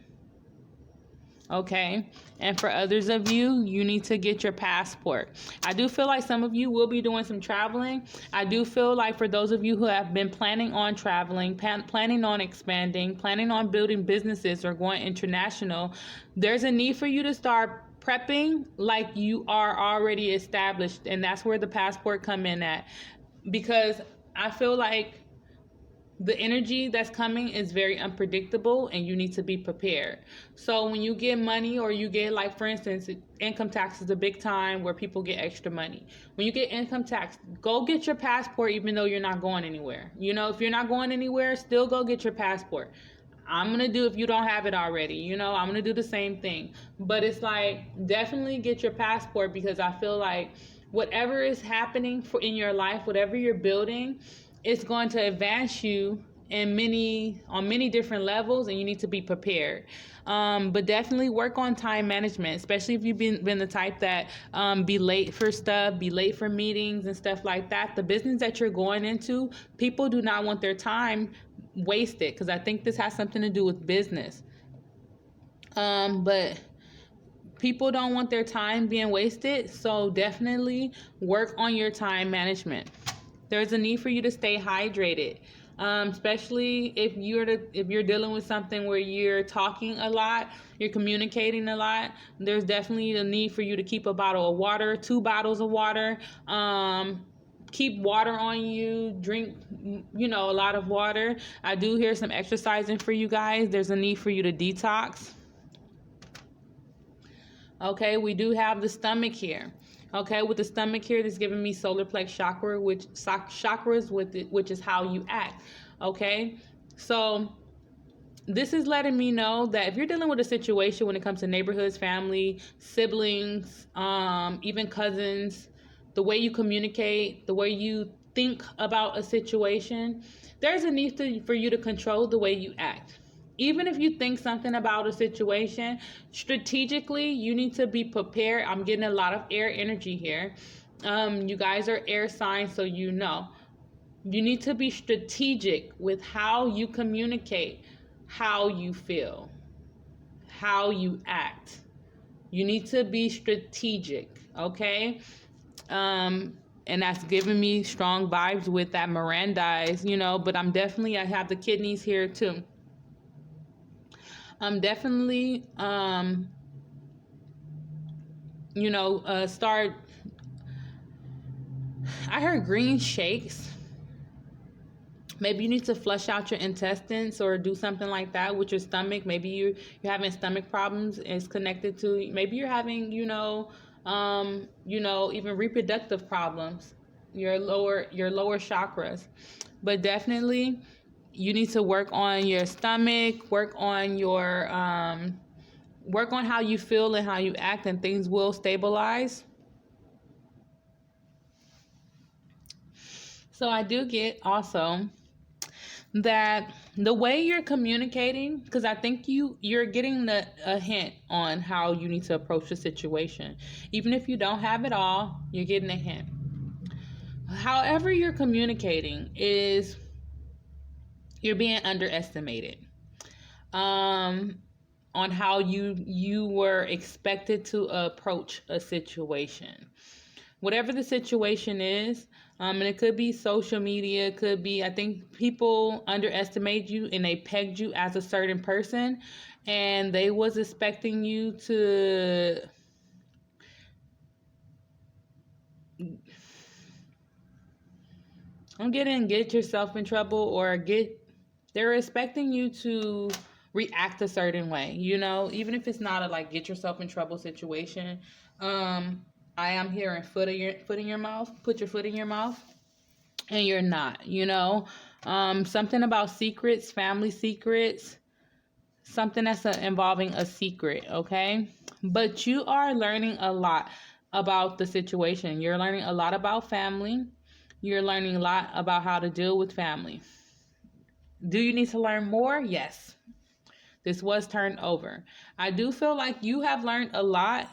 Okay? And for others of you, you need to get your passport. I do feel like some of you will be doing some traveling. I do feel like for those of you who have been planning on traveling, planning on expanding, planning on building businesses or going international, there's a need for you to start prepping like you are already established, and that's where the passport come in at, because I feel like the energy that's coming is very unpredictable and you need to be prepared. So when you get money, or you get, like, for instance, income tax is a big time where people get extra money. When you get income tax, go get your passport even though you're not going anywhere. If you're not going anywhere, still go get your passport. I'm going to do, if you don't have it already, I'm going to do the same thing. But it's like, definitely get your passport, because I feel like whatever is happening in your life, whatever you're building, it's going to advance you on many different levels, and you need to be prepared. But definitely work on time management, especially if you've been the type that be late for stuff, be late for meetings and stuff like that. The business that you're going into, people do not want their time wasted, because I think this has something to do with business. But people don't want their time being wasted, so definitely work on your time management. There's a need for you to stay hydrated, especially if you're dealing with something where you're talking a lot, you're communicating a lot. There's definitely a need for you to keep a bottle of water, 2 bottles of water. Keep water on you, drink, a lot of water. I do hear some exercising for you guys. There's a need for you to detox. Okay, we do have the stomach here. Okay, with the stomach here, this is giving me solar plex chakra, which is how you act. Okay, so This is letting me know that if you're dealing with a situation when it comes to neighborhoods, family, siblings, even cousins, the way you communicate, the way you think about a situation, there's a need for you to control the way you act. Even if you think something about a situation, strategically, you need to be prepared. I'm getting a lot of air energy here. You guys are air signs, so you know. You need to be strategic with how you communicate, how you feel, how you act. You need to be strategic, okay? And that's giving me strong vibes with that Mirandize, but I have the kidneys here too. I'm definitely, start. I heard green shakes. Maybe you need to flush out your intestines or do something like that with your stomach. Maybe you're having stomach problems. It's connected to, maybe you're having, even reproductive problems, your lower chakras. But definitely you need to work on your stomach, work on how you feel and how you act, and things will stabilize. So I do get also that the way you're communicating, because I think you're getting a hint on how you need to approach the situation. Even if you don't have it all, you're getting a hint. However you're communicating is you're being underestimated on how you were expected to approach a situation. Whatever the situation is, and it could be social media, it could be, I think people underestimate you and they pegged you as a certain person, and they was expecting you to get yourself in trouble, or they're expecting you to react a certain way, even if it's not a like get yourself in trouble situation. I am hearing foot in your mouth. Put your foot in your mouth, and you're not. Something about secrets, family secrets, something that's involving a secret. Okay, but you are learning a lot about the situation. You're learning a lot about family. You're learning a lot about how to deal with family. Do you need to learn more? Yes. This was turned over. I do feel like you have learned a lot,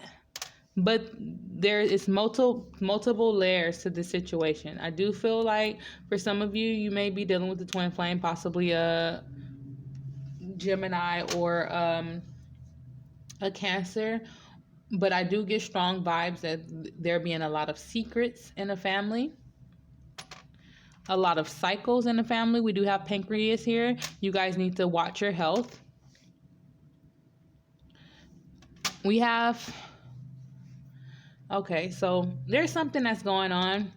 but there is multiple layers to the situation. I do feel like for some of you, you may be dealing with the twin flame, possibly a Gemini or a Cancer, but I do get strong vibes that there being a lot of secrets in a family, a lot of cycles in the family. We do have Pancreas here. You guys need to watch your health. We have, okay, so there's something that's going on.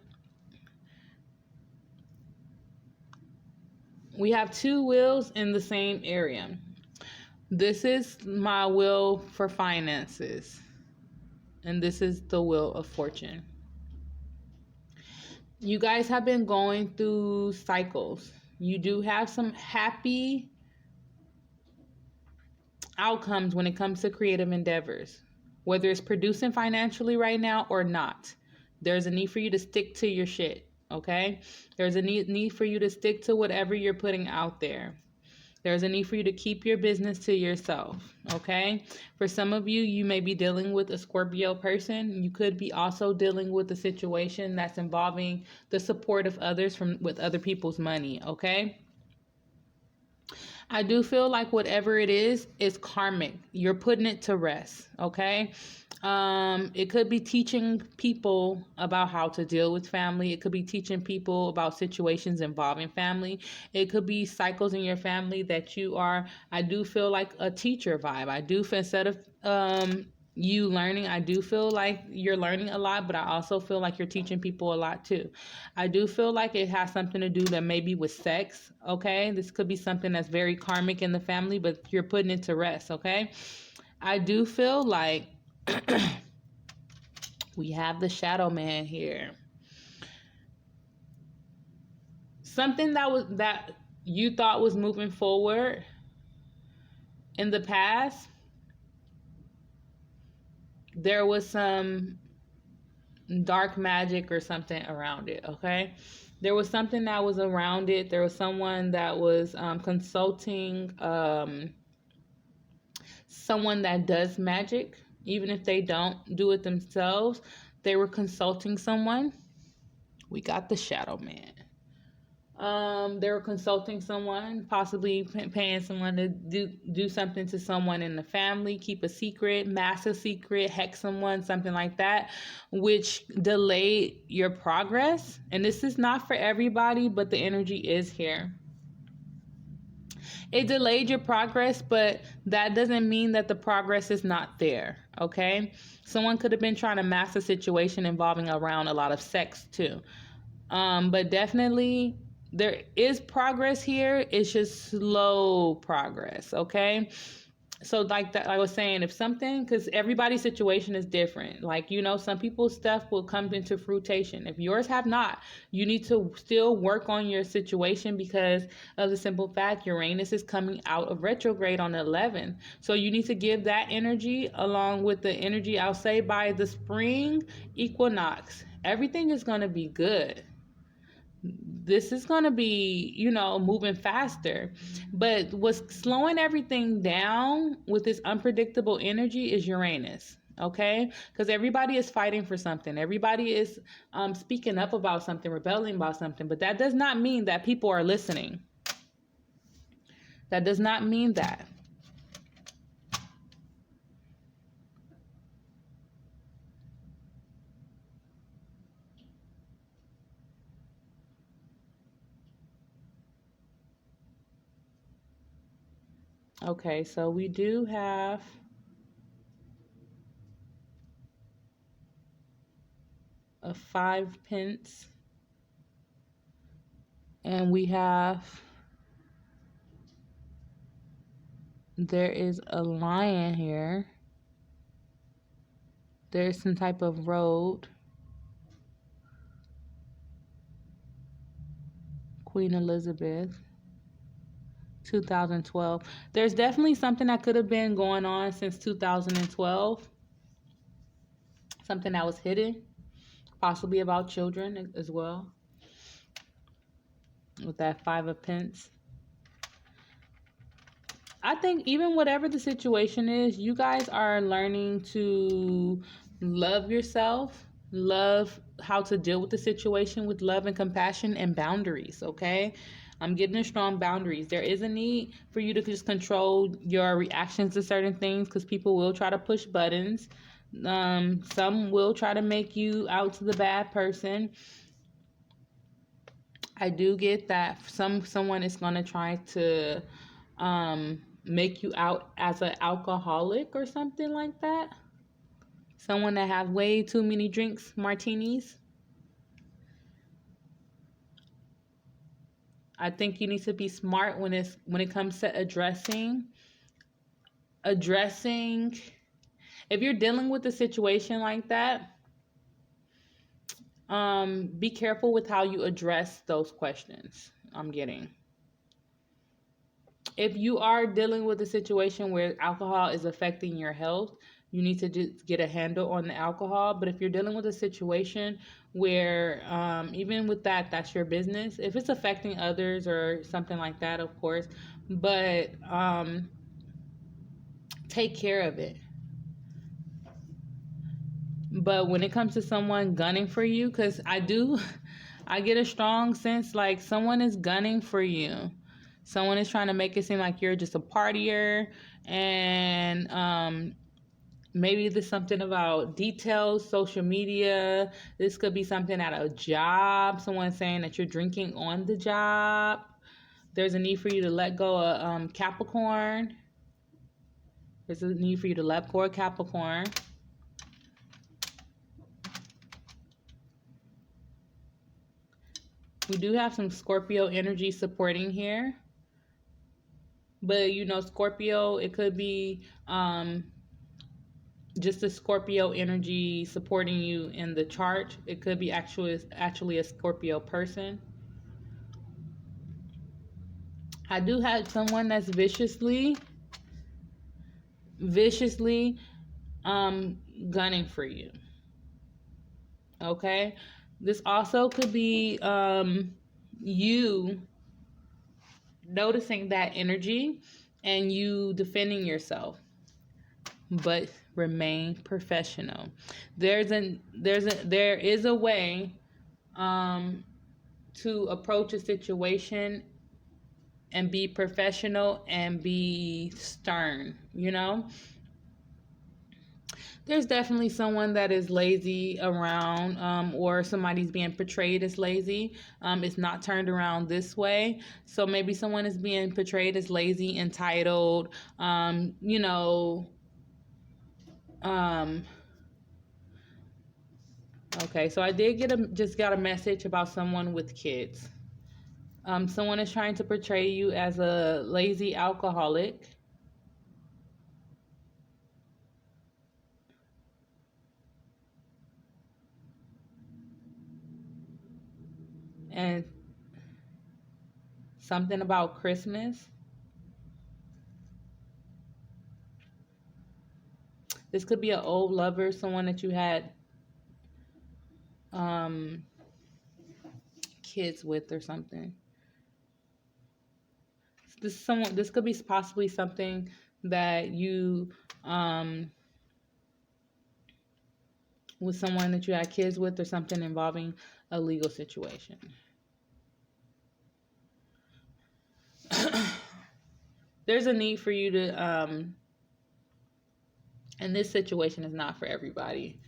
We have two wheels in the same area. This is my wheel for finances, and this is the wheel of fortune. You guys have been going through cycles. You do have some happy outcomes when it comes to creative endeavors, whether it's producing financially right now or not. There's a need for you to stick to your shit, okay? There's a need for you to stick to whatever you're putting out there. There's a need for you to keep your business to yourself, okay? For some of you, you may be dealing with a Scorpio person. You could be also dealing with a situation that's involving the support of others with other people's money, okay? I do feel like whatever it is karmic. You're putting it to rest, okay? It could be teaching people about how to deal with family. It could be teaching people about situations involving family. It could be cycles in your family that you are, I do feel like a teacher vibe. I do feel, instead of you learning, I do feel like you're learning a lot, but I also feel like you're teaching people a lot too. I do feel like it has something to do that maybe with sex, okay? This could be something that's very karmic in the family, but you're putting it to rest, okay? I do feel like we have the shadow man here. Something that you thought was moving forward, in the past, there was some dark magic or something around it, okay? There was something that was around it. There was someone that was consulting someone that does magic, even if they don't do it themselves. They were consulting someone. We got the shadow man. They were consulting someone, possibly paying someone to do something to someone in the family, keep a secret, mask a secret, hex someone, something like that, which delayed your progress. And this is not for everybody, but the energy is here. It delayed your progress, but that doesn't mean that the progress is not there, okay? Someone could have been trying to mask a situation involving around a lot of sex too. But definitely there is progress here. It's just slow progress, okay? So like that, I was saying, if something, because everybody's situation is different. Like, you know, some people's stuff will come into fruition. If yours have not, you need to still work on your situation because of the simple fact Uranus is coming out of retrograde on the 11th. So you need to give that energy along with the energy, I'll say, by the spring equinox. Everything is going to be good. This is going to be, you know, moving faster. But what's slowing everything down with this unpredictable energy is Uranus. Okay, because everybody is fighting for something. Everybody is speaking up about something, rebelling about something. But that does not mean that people are listening. That does not mean that. Okay, so we do have a 5 pence, and we have, there is a lion here. There's some type of road. Queen Elizabeth, 2012. There's definitely something that could have been going on since 2012. Something that was hidden, possibly about children as well. With that 5 of pence. I think even whatever the situation is, you guys are learning to love yourself, love how to deal with the situation with love and compassion and boundaries, okay? I'm getting strong boundaries. There is a need for you to just control your reactions to certain things because people will try to push buttons. Some will try to make you out to the bad person. I do get that someone is going to try to make you out as an alcoholic or something like that. Someone that has way too many drinks, martinis. I think you need to be smart when it comes to addressing. If you're dealing with a situation like that, be careful with how you address those questions. I'm getting. If you are dealing with a situation where alcohol is affecting your health, you need to just get a handle on the alcohol. But if you're dealing with a situation where, even with that, that's your business. If it's affecting others or something like that, of course, but take care of it. But when it comes to someone gunning for you, because I get a strong sense like someone is gunning for you. Someone is trying to make it seem like you're just a partier, and maybe there's something about details, social media. This could be something at a job. Someone saying that you're drinking on the job. There's a need for you to let go of Capricorn. There's a need for you to let go of Capricorn. We do have some Scorpio energy supporting here. But, you know, Scorpio, it could be just a Scorpio energy supporting you in the chart. It could be actually a Scorpio person. I do have someone that's viciously viciously gunning for you. Okay? This also could be you noticing that energy and you defending yourself, but remain professional. There is a way to approach a situation and be professional and be stern, you know? There's definitely someone that is lazy around, or somebody's being portrayed as lazy. It's not turned around this way. So maybe someone is being portrayed as lazy, entitled, you know. Um, okay, so I did just got a message about someone with kids. Someone is trying to portray you as a lazy alcoholic. And something about Christmas. This could be an old lover, someone that you had um, kids with or something. This could be possibly something that you with someone that you had kids with, or something involving a legal situation. There's a need for you to and this situation is not for everybody.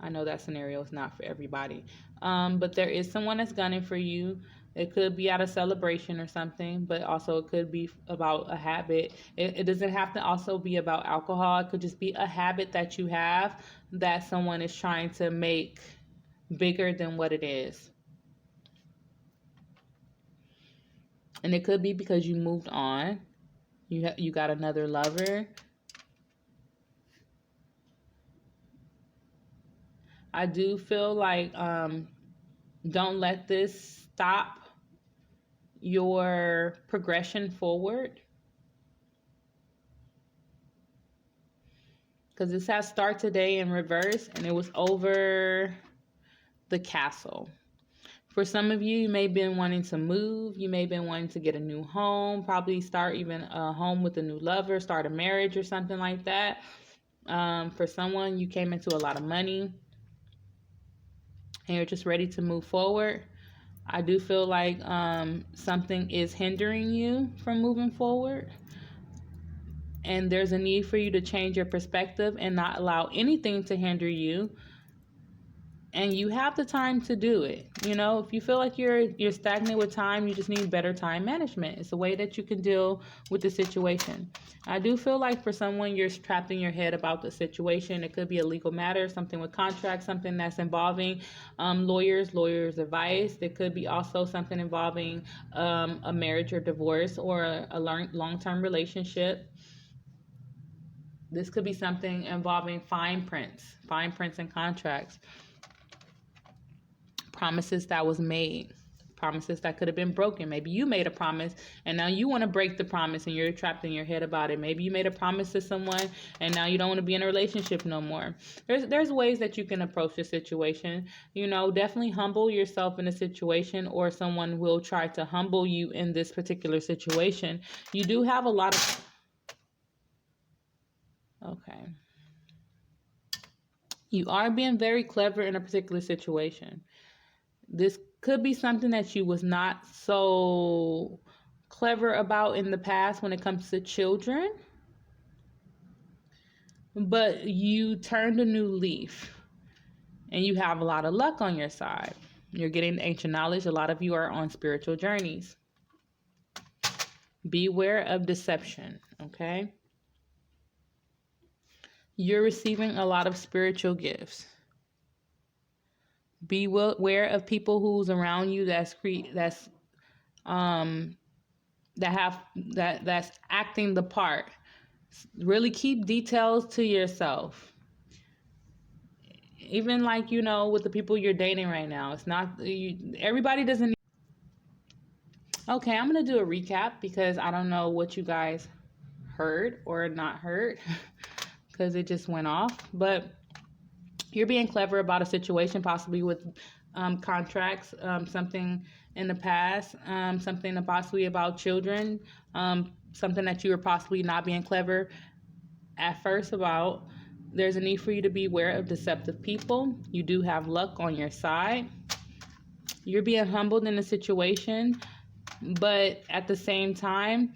I know that scenario is not for everybody. But there is someone that's gunning for you. It could be at a celebration or something, but also it could be about a habit. It doesn't have to also be about alcohol. It could just be a habit that you have that someone is trying to make bigger than what it is. And it could be because you moved on. You got another lover. I do feel like don't let this stop your progression forward, because this has start today in reverse and it was over the castle. For some of you, you may have been wanting to move. You may have been wanting to get a new home, probably start even a home with a new lover, start a marriage or something like that. For someone, you came into a lot of money and you're just ready to move forward. I do feel like something is hindering you from moving forward. And there's a need for you to change your perspective and not allow anything to hinder you. And you have the time to do it. You know, if you feel like you're stagnant with time, you just need better time management. It's a way that you can deal with the situation. I do feel like for someone, you're trapped in your head about the situation. It could be a legal matter, something with contracts, something that's involving lawyers' advice. It could be also something involving a marriage or divorce, or a long-term relationship. This could be something involving fine prints and contracts. Promises that was made, promises that could have been broken. Maybe you made a promise and now you want to break the promise and you're trapped in your head about it. Maybe you made a promise to someone and now you don't want to be in a relationship no more. There's ways that you can approach the situation. You know, definitely humble yourself in a situation, or someone will try to humble you in this particular situation. You do have a lot of okay. You are being very clever in a particular situation. This could be something that you was not so clever about in the past when it comes to children, but you turned a new leaf and you have a lot of luck on your side. You're getting ancient knowledge. A lot of you are on spiritual journeys. Beware of deception, okay? You're receiving a lot of spiritual gifts. Be aware of people who's around you that's acting the part. Really keep details to yourself. Even like, you know, with the people you're dating right now, it's not everybody doesn't. Okay, I'm gonna do a recap because I don't know what you guys heard or not heard because it just went off. But you're being clever about a situation, possibly with contracts, something in the past, something possibly about children, something that you were possibly not being clever at first about. There's a need for you to be aware of deceptive people. You do have luck on your side. You're being humbled in a situation, but at the same time,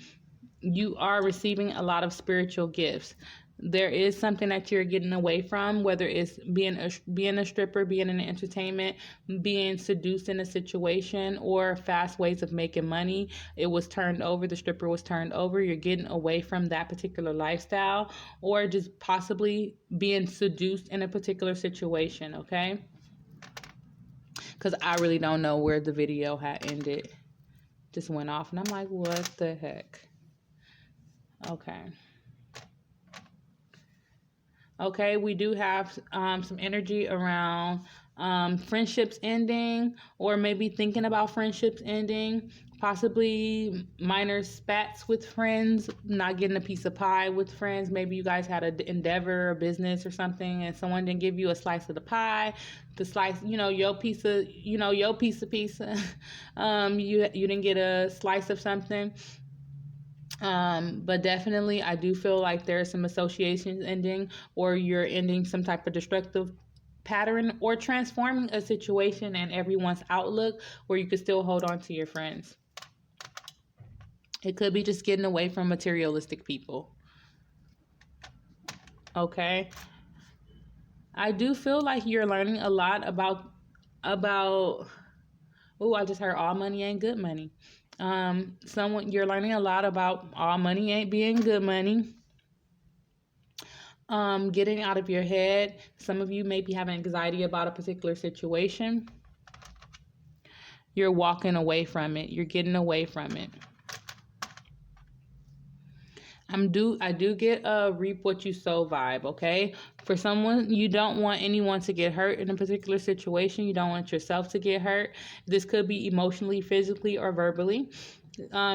you are receiving a lot of spiritual gifts. There is something that you're getting away from, whether it's being a stripper, being in entertainment, being seduced in a situation, or fast ways of making money. It was turned over. The stripper was turned over. You're getting away from that particular lifestyle, or just possibly being seduced in a particular situation, okay? Because I really don't know where the video had ended. Just went off, and I'm like, what the heck? Okay. Okay, we do have some energy around friendships ending, or maybe thinking about friendships ending, possibly minor spats with friends, not getting a piece of pie with friends. Maybe you guys had an endeavor or business or something, and someone didn't give you a slice of the pie. The slice, your piece of, pizza. You didn't get a slice of something. But definitely I do feel like there's some associations ending, or you're ending some type of destructive pattern, or transforming a situation and everyone's outlook where you could still hold on to your friends. It could be just getting away from materialistic people. Okay. I do feel like you're learning a lot about I just heard all money ain't good money. You're learning a lot about all money ain't being good money. Getting out of your head. Some of you may be having anxiety about a particular situation. You're walking away from it. You're getting away from it. I do get a reap what you sow vibe, okay? For someone, you don't want anyone to get hurt in a particular situation. You don't want yourself to get hurt. This could be emotionally, physically, or verbally.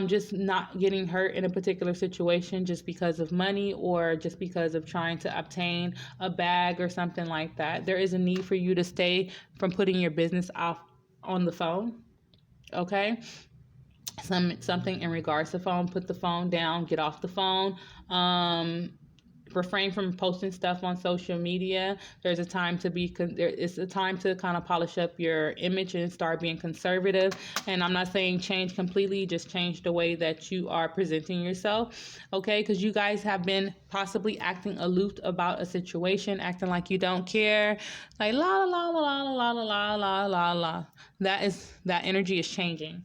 Just not getting hurt in a particular situation just because of money, or just because of trying to obtain a bag or something like that. There is a need for you to stay from putting your business off on the phone, okay? Something in regards to phone, put the phone down, get off the phone. Refrain from posting stuff on social media. It's a time to kind of polish up your image and start being conservative. And I'm not saying change completely, just change the way that you are presenting yourself, okay? Because you guys have been possibly acting aloof about a situation, acting like you don't care, like la la la la la la la la la la. That energy is changing.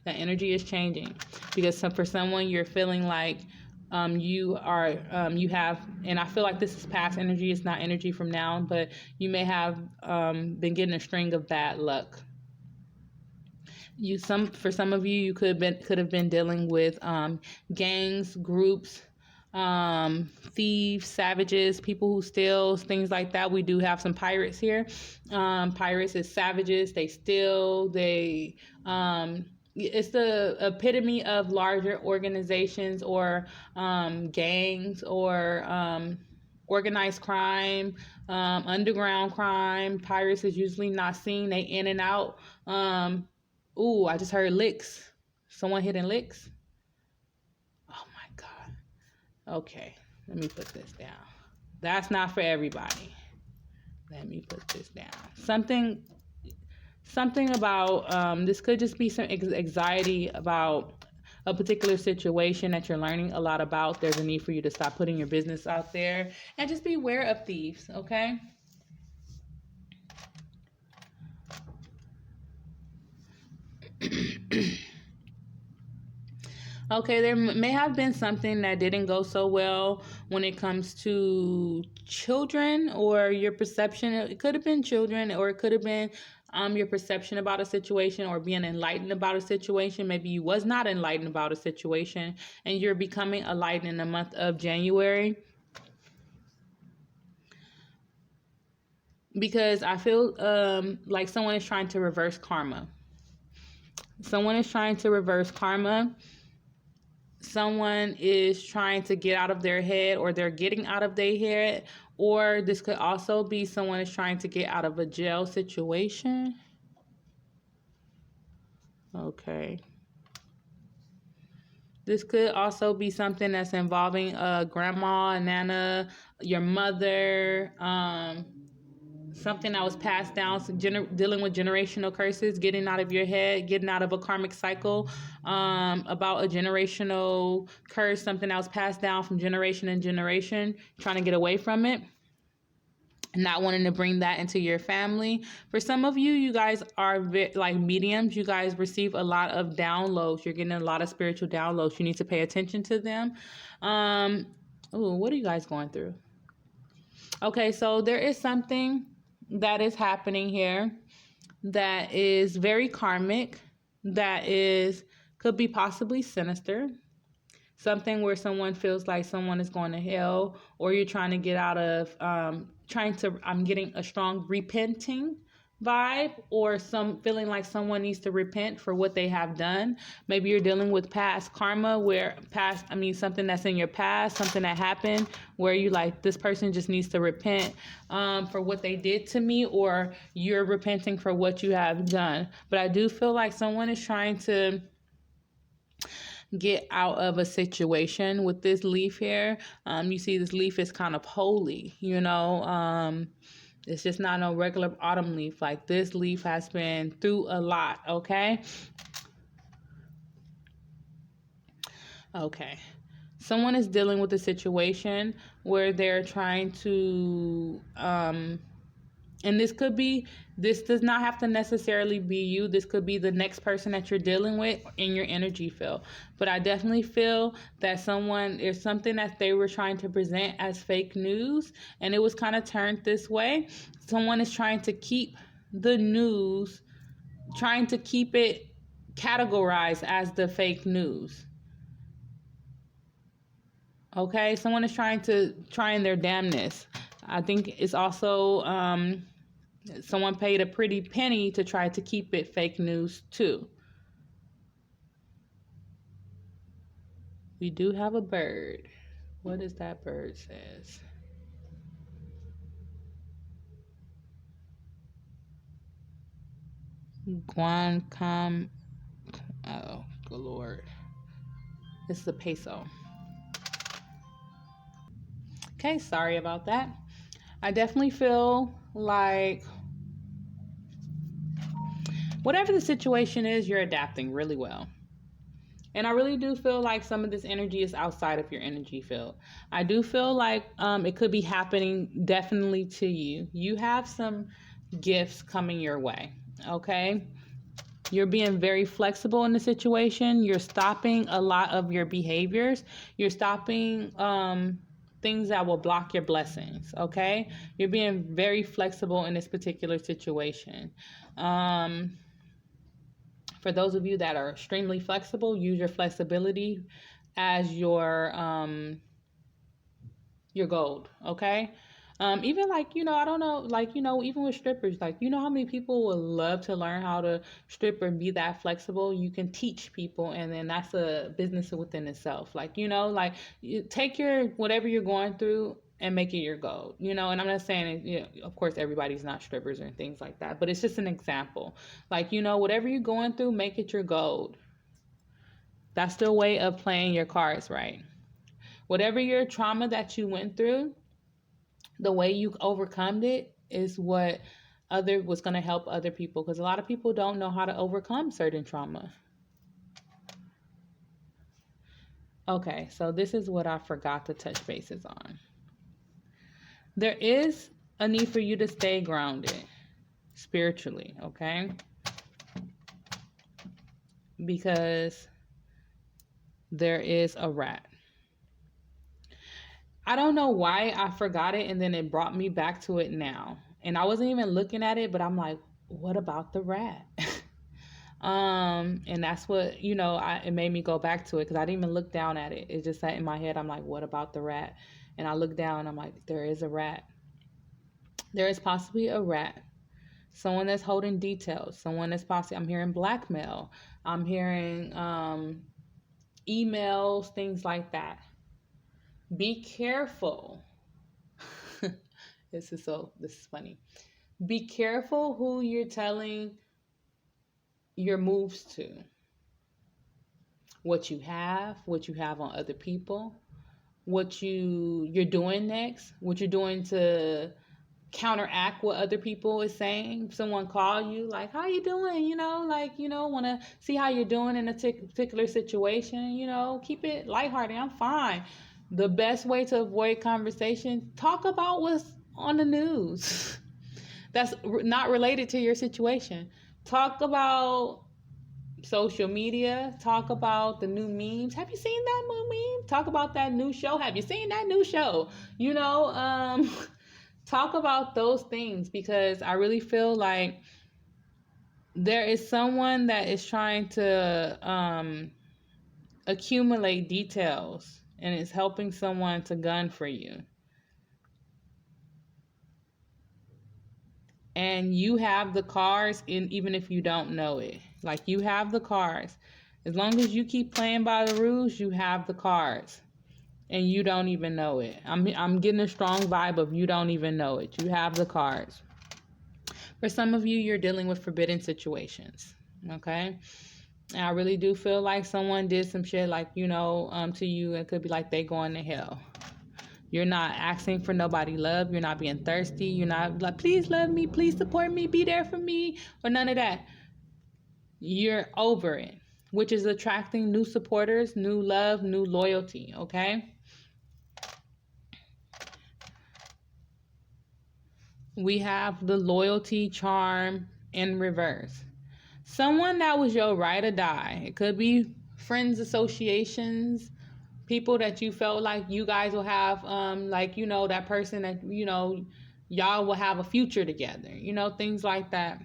That energy is changing, because for someone, you're feeling like you have, and I feel like this is past energy. It's not energy from now, but you may have been getting a string of bad luck. For some of you, you could have been dealing with gangs, groups, thieves, savages, people who steal, things like that. We do have some pirates here. Pirates is savages. They steal. It's the epitome of larger organizations, or gangs, or organized crime, underground crime. Pirates is usually not seen. They in and out. I just heard licks. Someone hitting licks. Oh my God. Okay, let me put this down. That's not for everybody. Let me put this down. Something about, this could just be some anxiety about a particular situation that you're learning a lot about. There's a need for you to stop putting your business out there and just be aware of thieves, okay? Okay, there may have been something that didn't go so well when it comes to children, or your perception. It could have been children, or it could have been your perception about a situation, or being enlightened about a situation. Maybe you was not enlightened about a situation, and you're becoming enlightened in the month of January. Because I feel like someone is trying to reverse karma. Someone is trying to reverse karma. someone is trying to get out of their head, or they're getting out of their head, or this could also be someone is trying to get out of a jail situation. Okay. This could also be something that's involving grandma, nana, your mother, something that was passed down, so dealing with generational curses, getting out of your head, getting out of a karmic cycle, about a generational curse, something that was passed down from generation and generation, trying to get away from it, not wanting to bring that into your family. For some of you, you guys are like mediums. You guys receive a lot of downloads. You're getting a lot of spiritual downloads. You need to pay attention to them. What are you guys going through? Okay, so there is something that is happening here that is very karmic, that is could be possibly sinister. Something where someone feels like someone is going to hell, or you're trying to get out of I'm getting a strong repenting vibe, or some feeling like someone needs to repent for what they have done. Maybe you're dealing with past karma, something that's in your past, something that happened where you like, this person just needs to repent for what they did to me, or you're repenting for what you have done. But I do feel like someone is trying to get out of a situation with this leaf here. You see this leaf is kind of holy, it's just not no regular autumn leaf. Like, this leaf has been through a lot. Okay. Someone is dealing with a situation where they're trying to and this does not have to necessarily be you. This could be the next person that you're dealing with in your energy field. But I definitely feel that there's something that they were trying to present as fake news, and it was kind of turned this way. Someone is trying to keep the news, trying to keep it categorized as the fake news. Okay, someone is trying their damnness. I think it's also someone paid a pretty penny to try to keep it fake news too. We do have a bird. What does that bird says? Guancam. Oh, good Lord. This is a peso. Okay, sorry about that. I definitely feel like whatever the situation is, you're adapting really well. And I really do feel like some of this energy is outside of your energy field. I do feel like it could be happening definitely to you. You have some gifts coming your way, okay? You're being very flexible in the situation. You're stopping a lot of your behaviors. You're stopping things that will block your blessings, okay? You're being very flexible in this particular situation. For those of you that are extremely flexible, use your flexibility as your gold, okay? Even like, I don't know, like, even with strippers, like, how many people would love to learn how to strip and be that flexible? You can teach people, and then that's a business within itself. Like, like, you take your, whatever you're going through and make it your goal, and I'm not saying, of course, everybody's not strippers and things like that, but it's just an example. Like, whatever you're going through, make it your goal. That's the way of playing your cards right. Whatever your trauma that you went through, the way you overcome it is what was going to help other people, because a lot of people don't know how to overcome certain trauma. Okay, so this is what I forgot to touch bases on. There is a need for you to stay grounded spiritually, okay? Because there is a rat. I don't know why I forgot it, and then it brought me back to it now. And I wasn't even looking at it, but I'm like, what about the rat? And that's what, it made me go back to it, because I didn't even look down at it. It just sat in my head. I'm like, what about the rat? And I looked down, I'm like, there is a rat. There is possibly a rat. Someone that's holding details. Someone that's possibly, I'm hearing blackmail. I'm hearing emails, things like that. Be careful. This is funny. Be careful who you're telling your moves to. What you have on other people, what you're doing next, what you're doing to counteract what other people is saying. Someone call you like, how you doing, want to see how you're doing in a particular situation, keep it lighthearted. I'm fine. The best way to avoid conversation, talk about what's on the news that's not related to your situation. Talk about social media. Talk about the new memes. Have you seen that new meme? Talk about that new show. Have you seen that new show? Talk about those things, because I really feel like there is someone that is trying to accumulate details and is helping someone to gun for you. And you have the cards, even if you don't know it. Like, you have the cards. As long as you keep playing by the rules, you have the cards. And you don't even know it. I'm getting a strong vibe of you don't even know it. You have the cards. For some of you, you're dealing with forbidden situations. Okay? And I really do feel like someone did some shit like, to you. It could be like they going to hell. You're not asking for nobody love. You're not being thirsty. You're not like, please love me, please support me, be there for me, or none of that. You're over it, which is attracting new supporters, new love, new loyalty, okay? We have the loyalty charm in reverse. Someone that was your ride or die. It could be friends, associations, people that you felt like you guys will have, that person that, y'all will have a future together, things like that.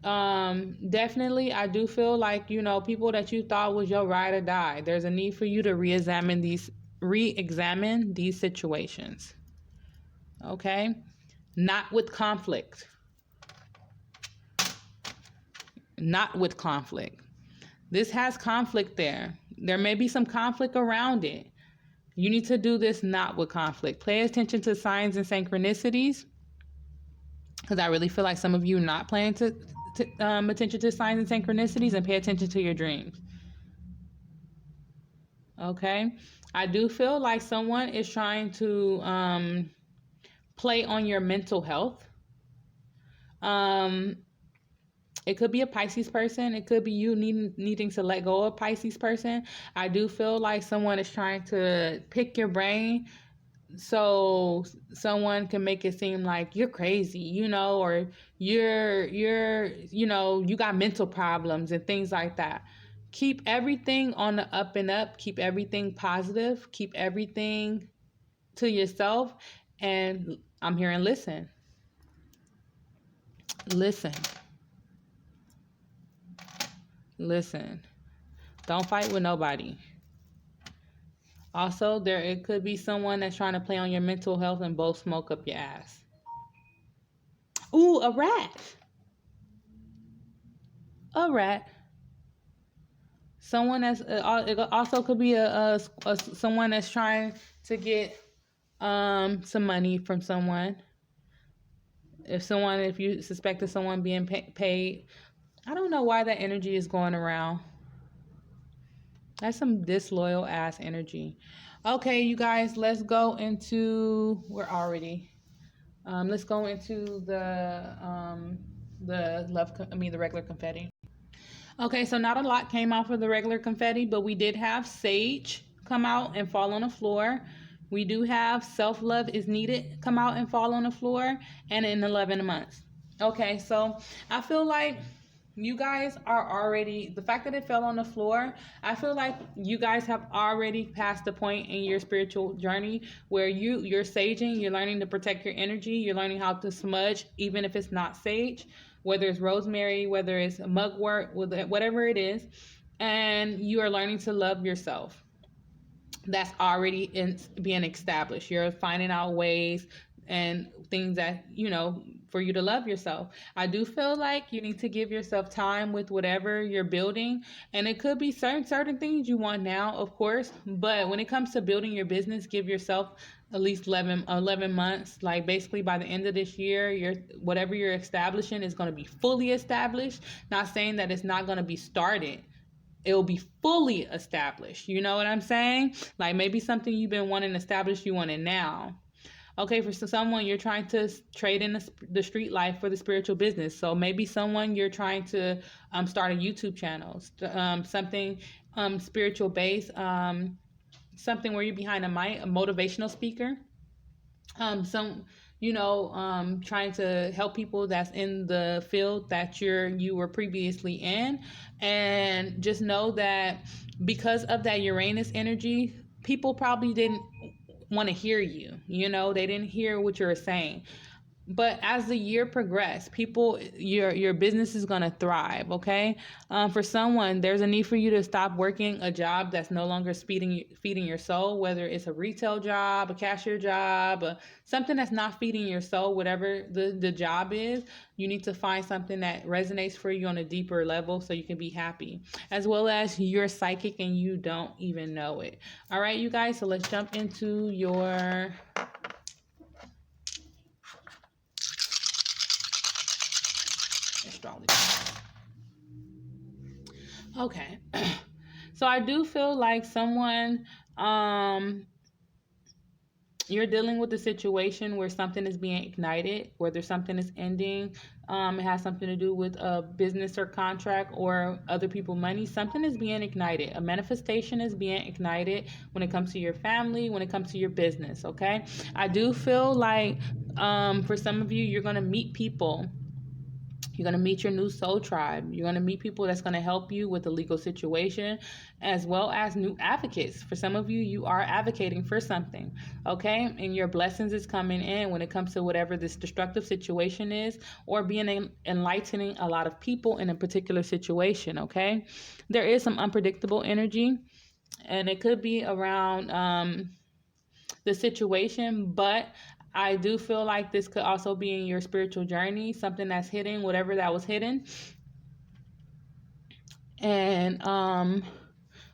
Definitely, I do feel like, people that you thought was your ride or die. There's a need for you to re-examine these situations. Okay? Not with conflict. Not with conflict. This has conflict there. There may be some conflict around it. You need to do this not with conflict. Pay attention to signs and synchronicities, because I really feel like some of you are not paying attention to signs and synchronicities, and pay attention to your dreams. Okay? I do feel like someone is trying to play on your mental health. It could be a Pisces person. It could be you needing to let go of a Pisces person. I do feel like someone is trying to pick your brain so someone can make it seem like you're crazy, or you're you got mental problems and things like that. Keep everything on the up and up. Keep everything positive. Keep everything to yourself. And I'm here and listen. Listen. Don't fight with nobody. Also, it could be someone that's trying to play on your mental health and both smoke up your ass. Ooh, a rat. A rat. Someone that's it also could be someone that's trying to get some money from someone. If you suspected someone being paid, I don't know why that energy is going around. That's some disloyal ass energy. Okay, you guys, let's go into let's go into the regular confetti. Okay, so not a lot came out for the regular confetti, but we did have Sage come out and fall on the floor. We do have Self-Love is Needed come out and fall on the floor, and in 11 months. Okay, so I feel like you guys are already, the fact that it fell on the floor, I feel like you guys have already passed the point in your spiritual journey where you're saging, you're learning to protect your energy, you're learning how to smudge, even if it's not sage, whether it's rosemary, whether it's mugwort, whatever it is, and you are learning to love yourself. That's already being established. You're finding out ways and things that, for you to love yourself. I do feel like you need to give yourself time with whatever you're building, and it could be certain things you want now, of course, but when it comes to building your business, give yourself at least 11 months. Like basically by the end of this year, whatever you're establishing is going to be fully established. Not saying that it's not going to be started, it'll be fully established. You know what I'm saying? Like maybe something you've been wanting established, you want it now. Okay, for someone, you're trying to trade in the street life for the spiritual business. So maybe someone, you're trying to start a YouTube channel, something spiritual based, something where you're behind a mic, a motivational speaker, some trying to help people that's in the field that you were previously in. And just know that because of that Uranus energy, people probably didn't want to hear you. They didn't hear what you were saying. But as the year progressed, your business is going to thrive. Okay. For someone, there's a need for you to stop working a job that's no longer feeding your soul, whether it's a retail job, a cashier job, something that's not feeding your soul. Whatever the job is, you need to find something that resonates for you on a deeper level so you can be happy, as well as you're psychic and you don't even know it. All right, you guys, so let's jump into your astrology. Okay. So I do feel like someone, you're dealing with a situation where something is being ignited, whether something is ending. It has something to do with a business or contract or other people money. Something is being ignited. A manifestation is being ignited when it comes to your family, when it comes to your business. Okay. I do feel like for some of you, you're going to meet people. You're going to meet your new soul tribe. You're going to meet people that's going to help you with the legal situation, as well as new advocates. For some of you, you are advocating for something, okay? And your blessings is coming in when it comes to whatever this destructive situation is, or being enlightening a lot of people in a particular situation, okay? There is some unpredictable energy, and it could be around the situation, but I do feel like this could also be in your spiritual journey, something that's hidden, whatever that was hidden. And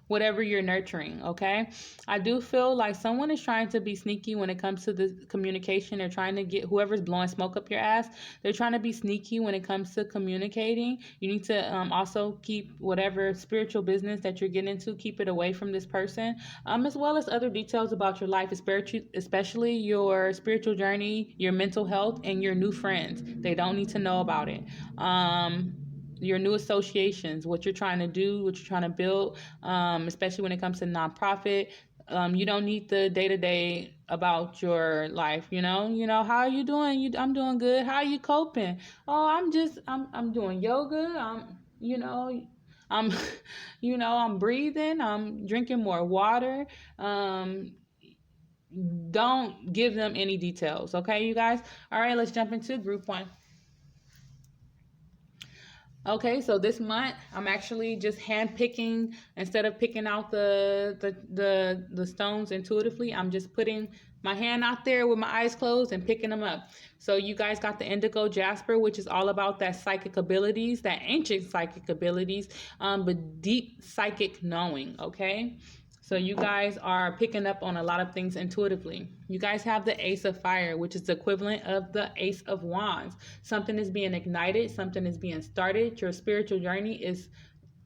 whatever you're nurturing, okay? I do feel like someone is trying to be sneaky when it comes to the communication. They're trying to get whoever's blowing smoke up your ass. They're trying to be sneaky when it comes to communicating. You need to also keep whatever spiritual business that you're getting into, keep it away from this person, as well as other details about your life, especially your spiritual journey, your mental health, and your new friends. They don't need to know about it. Your new associations, what you're trying to do, what you're trying to build, especially when it comes to nonprofit. You don't need the day-to-day about your life. How are you doing? I'm doing good. How are you coping? Oh, I'm doing yoga. I'm I'm breathing. I'm drinking more water. Don't give them any details. Okay, you guys. All right, let's jump into group one. Okay, so this month I'm actually just hand picking instead of picking out the stones intuitively. I'm just putting my hand out there with my eyes closed and picking them up. So you guys got the indigo jasper, which is all about that psychic abilities, that ancient psychic abilities, but deep psychic knowing. Okay. So you guys are picking up on a lot of things intuitively. You guys have the Ace of Fire, which is the equivalent of the Ace of Wands. Something is being ignited. Something is being started. Your spiritual journey is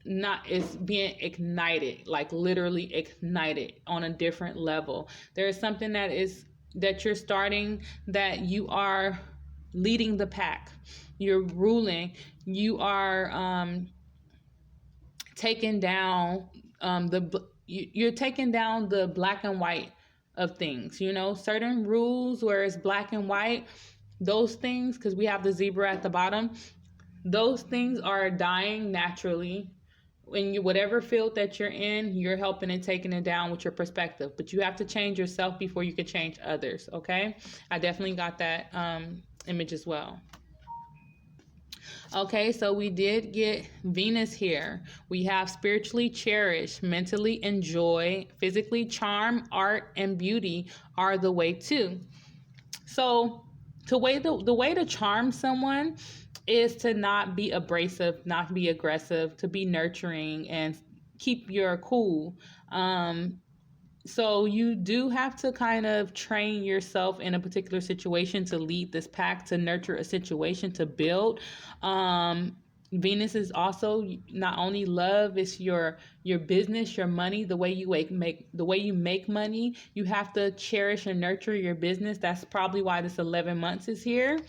being ignited, like literally ignited on a different level. There is something that you're starting, that you are leading the pack. You're ruling. You are taking down you're taking down the black and white of things, certain rules where it's black and white, those things, because we have the zebra at the bottom, those things are dying naturally. Whatever field that you're in, you're helping and taking it down with your perspective, but you have to change yourself before you can change others. Okay. I definitely got that image as well. Okay, so we did get Venus here. We have spiritually cherish, mentally enjoy, physically charm, art, and beauty are the way too. So the way to charm someone is to not be abrasive, not be aggressive, to be nurturing and keep your cool. So you do have to kind of train yourself in a particular situation to lead this pack, to nurture a situation, to build. Venus is also not only love, it's your business, your money, the way you make the way you make money. You have to cherish and nurture your business. That's probably why this 11 months is here.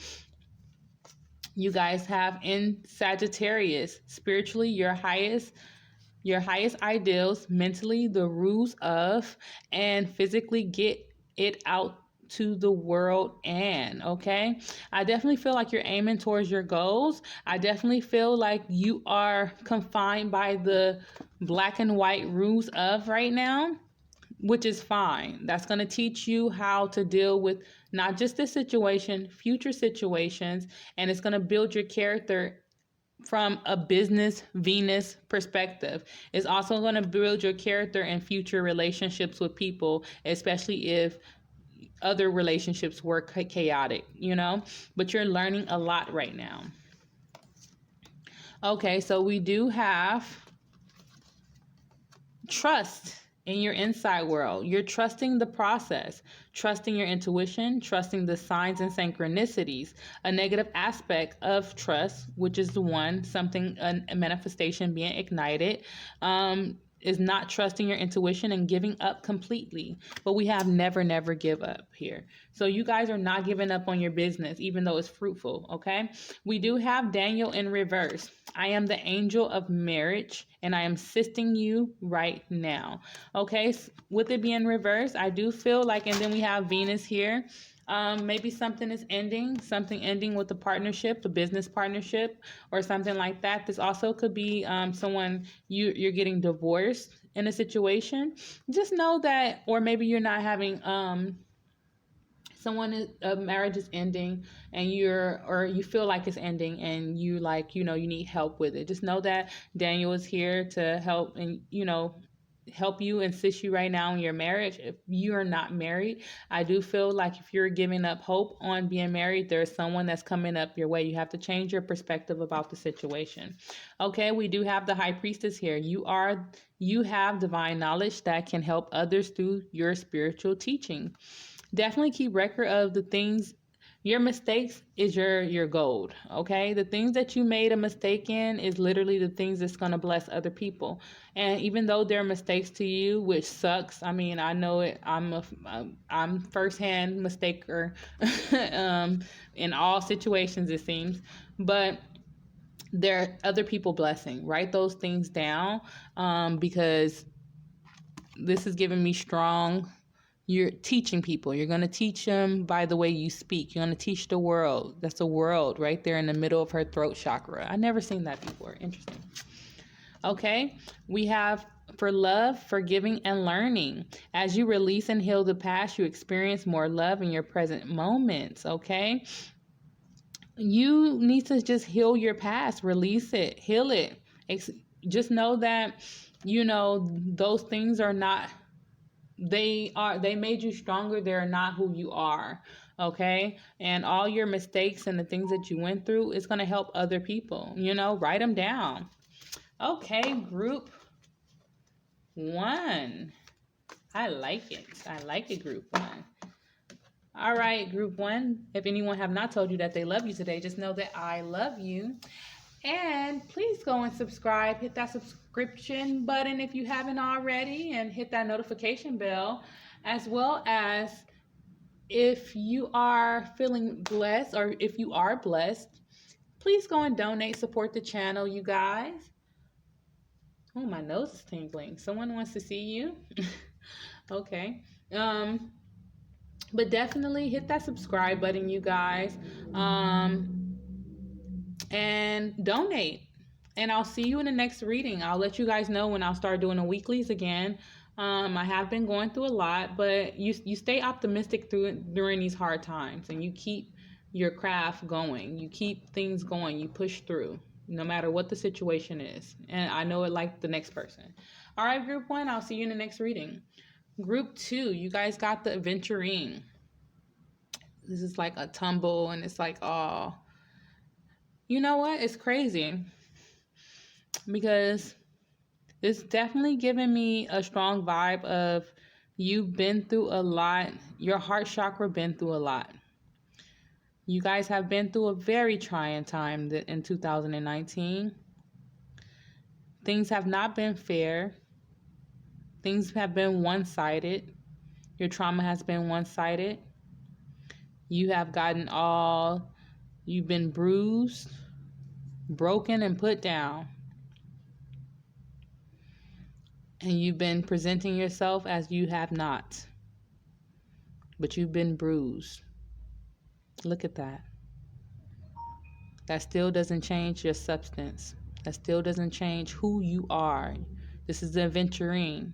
You guys have in Sagittarius, spiritually your highest ideals, mentally the rules of, and physically get it out to the world. And okay, I definitely feel like you're aiming towards your goals. I definitely feel like you are confined by the black and white rules of right now, which is fine. That's going to teach you how to deal with not just this situation, future situations, and it's going to build your character from a business Venus perspective. It's also going to build your character in future relationships with people, especially if other relationships were chaotic, but you're learning a lot right now. Okay, so we do have trust in your inside world. You're trusting the process, trusting your intuition, trusting the signs and synchronicities. A negative aspect of trust, which is the one, something, a manifestation being ignited, is not trusting your intuition and giving up completely. But we have never, never give up here. So you guys are not giving up on your business, even though it's fruitful, okay? We do have Daniel in reverse. I am the angel of marriage, and I am assisting you right now. Okay, with it being reversed, I do feel like, and then we have Venus here. Maybe something ending with a partnership, a business partnership, or something like that. This also could be someone you're getting divorced in a situation. Just know that, or maybe you're not having a marriage is ending, and you feel like it's ending, and you you need help with it. Just know that Daniel is here to help, and help you and assist you right now in your marriage. If you are not married, I do feel like if you're giving up hope on being married, there's someone that's coming up your way. You have to change your perspective about the situation. Okay, we do have the High Priestess here. You have divine knowledge that can help others through your spiritual teaching. Definitely keep record of the things. Your mistakes is your gold, okay? The things that you made a mistake in is literally the things that's going to bless other people. And even though they're mistakes to you, which sucks, I mean, I know it. I'm firsthand mistaker in all situations, it seems. But there are other people blessing. Write those things down, because this is giving me strong. You're teaching people. You're going to teach them by the way you speak. You're going to teach the world. That's a world right there in the middle of her throat chakra. I never seen that before. Interesting. Okay, we have for love, forgiving, and learning. As you release and heal the past, you experience more love in your present moments. Okay, you need to just heal your past, release it, heal it. Just know that those things are not. They made you stronger. They're not who you are. Okay, and all your mistakes and the things that you went through is going to help other people. Write them down. Okay, group 1. I like it, group 1. All right, group 1. If anyone have not told you that they love you today, just know that I love you. And please go and subscribe. Hit that subscription button if you haven't already, and hit that notification bell. As well as, if you are feeling blessed, or if you are blessed, please go and donate, support the channel, you guys. Oh, my nose is tingling. Someone wants to see you? Okay. But definitely hit that subscribe button, you guys. And donate. And I'll see you in the next reading. I'll let you guys know when I'll start doing the weeklies again. I have been going through a lot, but you stay optimistic during these hard times, and you keep your craft going. You keep things going. You push through, no matter what the situation is. And I know it like the next person. All right, group 1, I'll see you in the next reading. Group 2, you guys got the Aventurine. This is like a tumble, and it's like, oh, you know what? It's crazy because it's definitely giving me a strong vibe of you've been through a lot. Your heart chakra been through a lot. You guys have been through a very trying time in 2019. Things have not been fair. Things have been one-sided. Your trauma has been one-sided. You've been bruised, broken, and put down. And you've been presenting yourself as you have not. But you've been bruised. Look at that. That still doesn't change your substance. That still doesn't change who you are. This is the aventurine.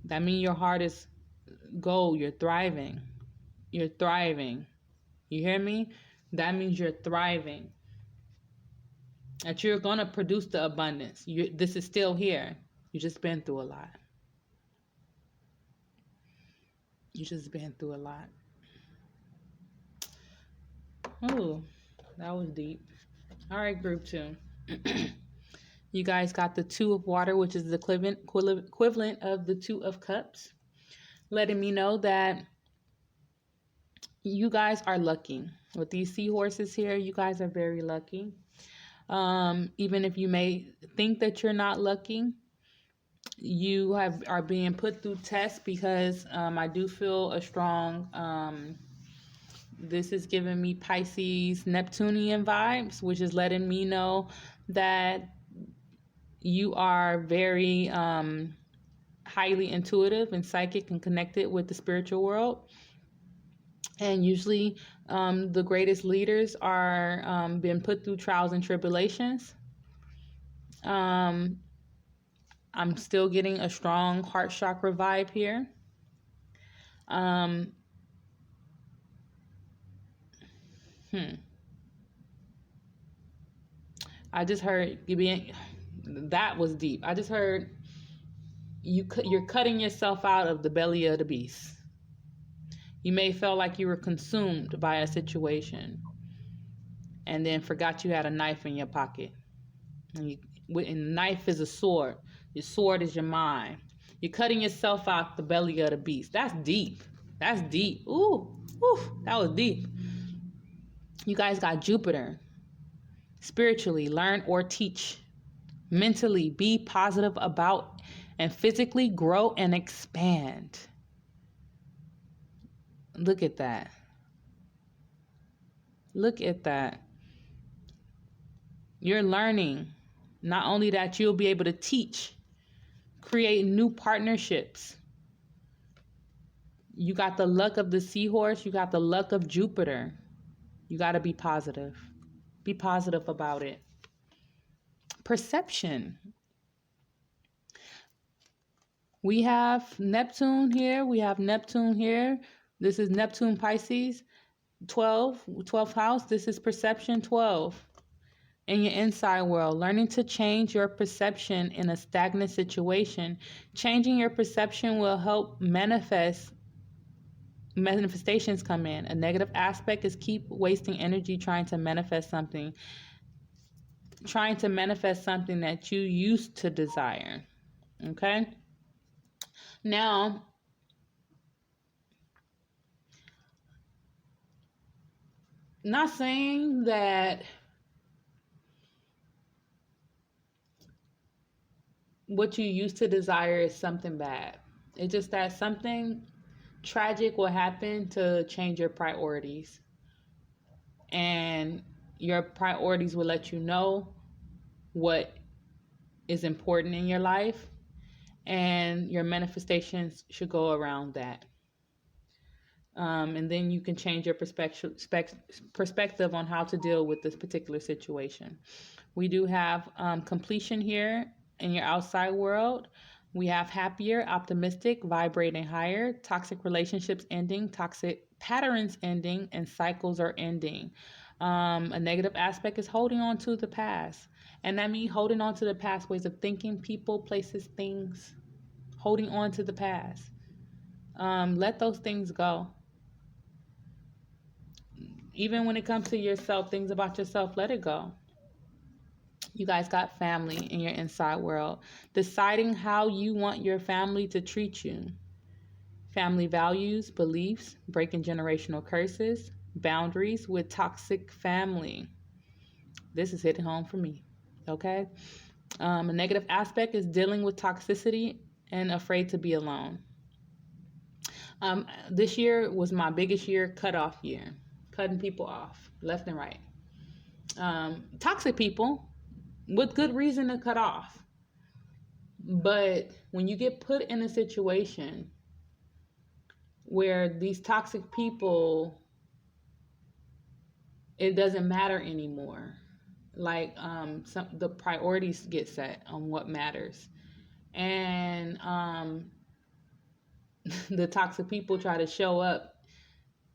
That means your heart is gold. You're thriving. You're thriving. You hear me? That means you're thriving. That you're going to produce the abundance. This is still here. You just been through a lot. You just been through a lot. Oh, that was deep. All right, group 2. You guys got the 2 of water, which is the equivalent of the 2 of cups, letting me know that you guys are lucky. With these seahorses here, you guys are very lucky. Even if you may think that you're not lucky, you are being put through tests because I do feel a strong, this is giving me Pisces Neptunian vibes, which is letting me know that you are very highly intuitive and psychic and connected with the spiritual world. And usually the greatest leaders are being put through trials and tribulations. I'm still getting a strong heart chakra vibe here. I just heard that was deep. I just heard you're cutting yourself out of the belly of the beast. You may feel like you were consumed by a situation and then forgot you had a knife in your pocket. And the knife is a sword. Your sword is your mind. You're cutting yourself out the belly of the beast. That's deep. That's deep. Ooh, that was deep. You guys got Jupiter. Spiritually, learn or teach. Mentally, be positive about, and physically grow and expand. Look at that. Look at that. You're learning. Not only that, you'll be able to teach, create new partnerships. You got the luck of the seahorse. You got the luck of Jupiter. You got to be positive. Be positive about it. Perception. We have Neptune here. We have Neptune here. This is Neptune Pisces. 12th house. This is perception 12. In your inside world, learning to change your perception in a stagnant situation. Changing your perception will help manifestations come in. A negative aspect is keep wasting energy trying to manifest something that you used to desire. Okay? Now, not saying that what you used to desire is something bad. It's just that something tragic will happen to change your priorities. And your priorities will let you know what is important in your life, and your manifestations should go around that. And then you can change your perspective on how to deal with this particular situation. We do have completion here in your outside world. We have happier, optimistic, vibrating higher, toxic relationships ending, toxic patterns ending, and cycles are ending. A negative aspect is holding on to the past. And that means holding on to the past ways of thinking, people, places, things. Holding on to the past. Let those things go. Even when it comes to yourself, things about yourself, let it go. You guys got family in your inside world. Deciding how you want your family to treat you. Family values, beliefs, breaking generational curses, boundaries with toxic family. This is hitting home for me. Okay. A negative aspect is dealing with toxicity and afraid to be alone. This year was my biggest year, cutoff year, cutting people off left and right. Toxic people with good reason to cut off. But when you get put in a situation where these toxic people, it doesn't matter anymore. Like the priorities get set on what matters. And the toxic people try to show up,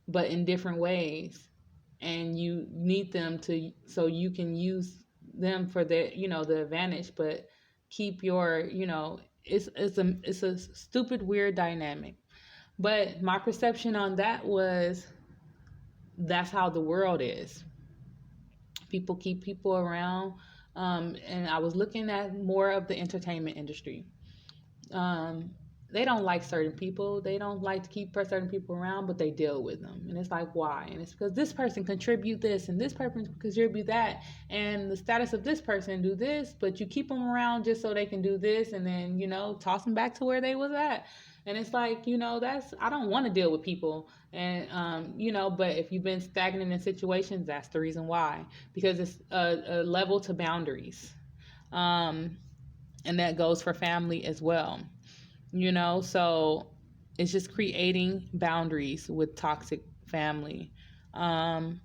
but in different ways. And you need them to, so you can use them for their, the advantage, but keep your, it's a stupid, weird dynamic. But my perception on that was that's how the world is. People keep people around. And I was looking at more of the entertainment industry. They don't like certain people. They don't like to keep certain people around, but they deal with them. And it's like, why? And it's because this person contribute this and this person contribute that. And the status of this person do this, but you keep them around just so they can do this. And then, toss them back to where they was at. And it's like, I don't want to deal with people. And, but if you've been stagnant in situations, that's the reason why. Because it's a level to boundaries. And that goes for family as well. So it's just creating boundaries with toxic family, and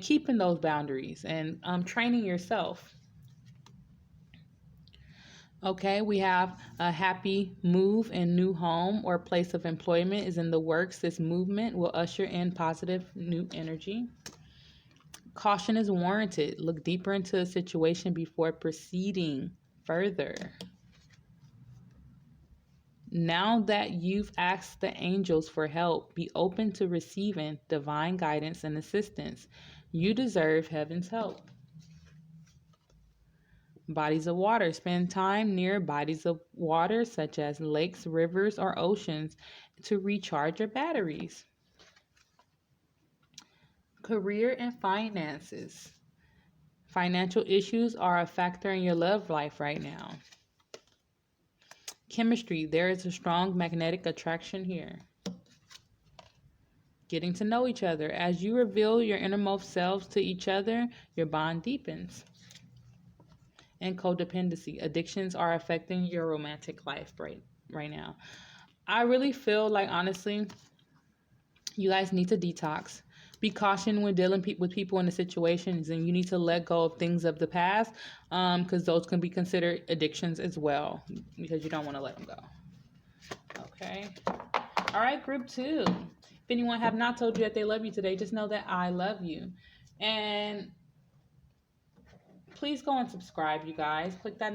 keeping those boundaries and training yourself. Okay, we have a happy move and new home or place of employment is in the works. This movement will usher in positive new energy. Caution is warranted. Look deeper into a situation before proceeding further. Now that you've asked the angels for help, be open to receiving divine guidance and assistance. You deserve heaven's help. Bodies of water. Spend time near bodies of water such as lakes, rivers, or oceans to recharge your batteries. Career and finances. Financial issues are a factor in your love life right now. Chemistry, there is a strong magnetic attraction here. Getting to know each other. As you reveal your innermost selves to each other, your bond deepens. And codependency. Addictions are affecting your romantic life right now. I really feel like, honestly, you guys need to detox. Be cautious when dealing with people in the situations, and you need to let go of things of the past, because those can be considered addictions as well, because you don't want to let them go. Okay. All right, group 2. If anyone have not told you that they love you today, just know that I love you. And please go and subscribe, you guys. Click that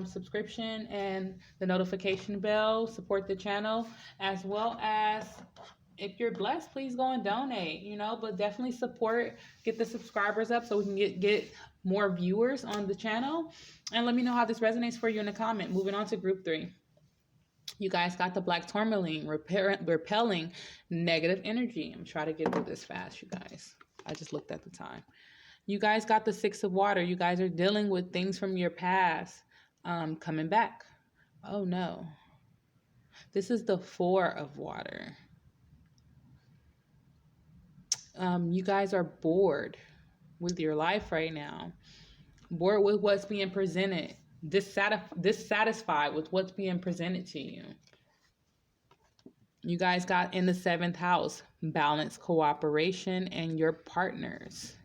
subscription and the notification bell. Support the channel, as well as if you're blessed, please go and donate, but definitely support, get the subscribers up so we can get more viewers on the channel. And let me know how this resonates for you in a comment. Moving on to group 3. You guys got the black tourmaline, repelling negative energy. I'm trying to get through this fast, you guys. I just looked at the time. You guys got the 6 of water. You guys are dealing with things from your past coming back. Oh, no. This is the 4 of water. You guys are bored with your life right now. Bored with what's being presented. Dissatisfied with what's being presented to you. You guys got in the 7th house, balance, cooperation, and your partners.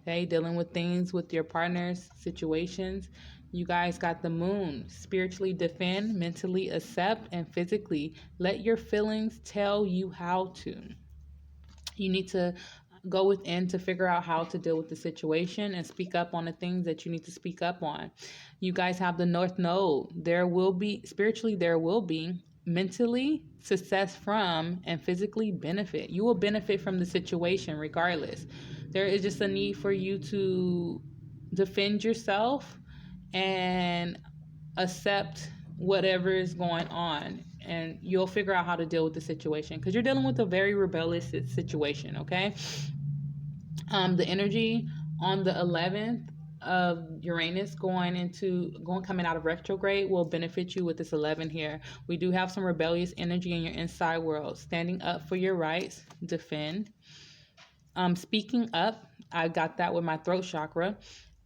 Okay, dealing with things with your partners, situations. You guys got the moon, spiritually defend, mentally accept, and physically let your feelings tell you how to. You need to go within to figure out how to deal with the situation and speak up on the things that you need to speak up on. You guys have the North Node. There will be mentally, success from, and physically benefit. You will benefit from the situation regardless. There is just a need for you to defend yourself and accept whatever is going on, and you'll figure out how to deal with the situation, because you're dealing with a very rebellious situation. Okay. The energy on the 11th of Uranus coming out of retrograde will benefit you with this 11 here. We do have some rebellious energy in your inside world. Standing up for your rights, defend. Speaking up, I got that with my throat chakra.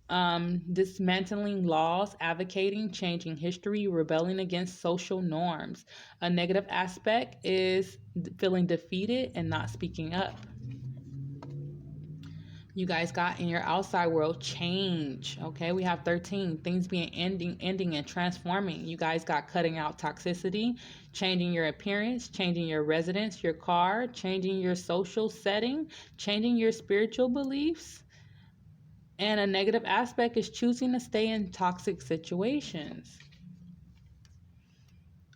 Dismantling laws, advocating, changing history, rebelling against social norms. A negative aspect is feeling defeated and not speaking up. You guys got in your outside world change. Okay, we have 13 things being ending and transforming. You guys got cutting out toxicity, changing your appearance, changing your residence, your car, changing your social setting, changing your spiritual beliefs. And a negative aspect is choosing to stay in toxic situations.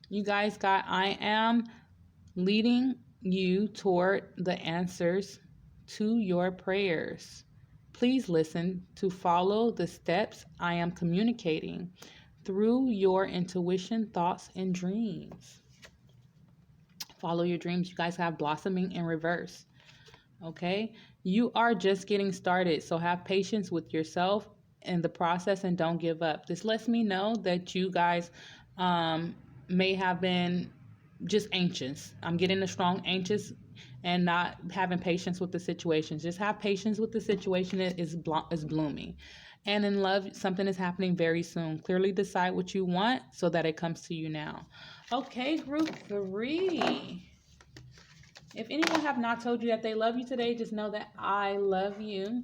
You guys got I am leading you toward the answers to your prayers. Please listen to follow the steps I am communicating through your intuition, thoughts, and dreams. Follow your dreams. You guys have blossoming in reverse. Okay? You are just getting started, so have patience with yourself in the process and don't give up. This lets me know that you guys may have been just anxious. I'm getting a strong anxious and not having patience with the situation. Just have patience with the situation that is blooming. And in love, something is happening very soon. Clearly decide what you want so that it comes to you now. Okay, group 3. If anyone have not told you that they love you today, just know that I love you.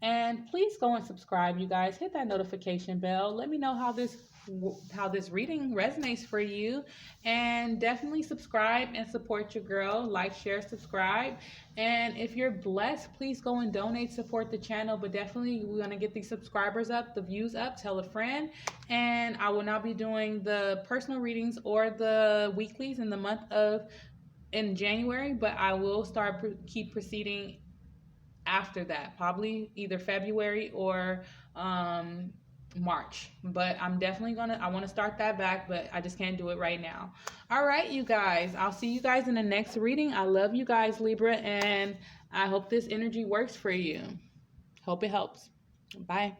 And please go and subscribe, you guys. Hit that notification bell. Let me know how this reading resonates for you. And definitely subscribe and support your girl. Like, share, subscribe. And if you're blessed, please go and donate, support the channel. But definitely we're going to get these subscribers up, the views up. Tell a friend. And I will not be doing the personal readings or the weeklies in the month of in January, but I will keep proceeding after that, probably either February or March. But I'm definitely I want to start that back, but I just can't do it right now. All right, you guys, I'll see you guys in the next reading. I love you guys, Libra, and I hope this energy works for you. Hope it helps. Bye.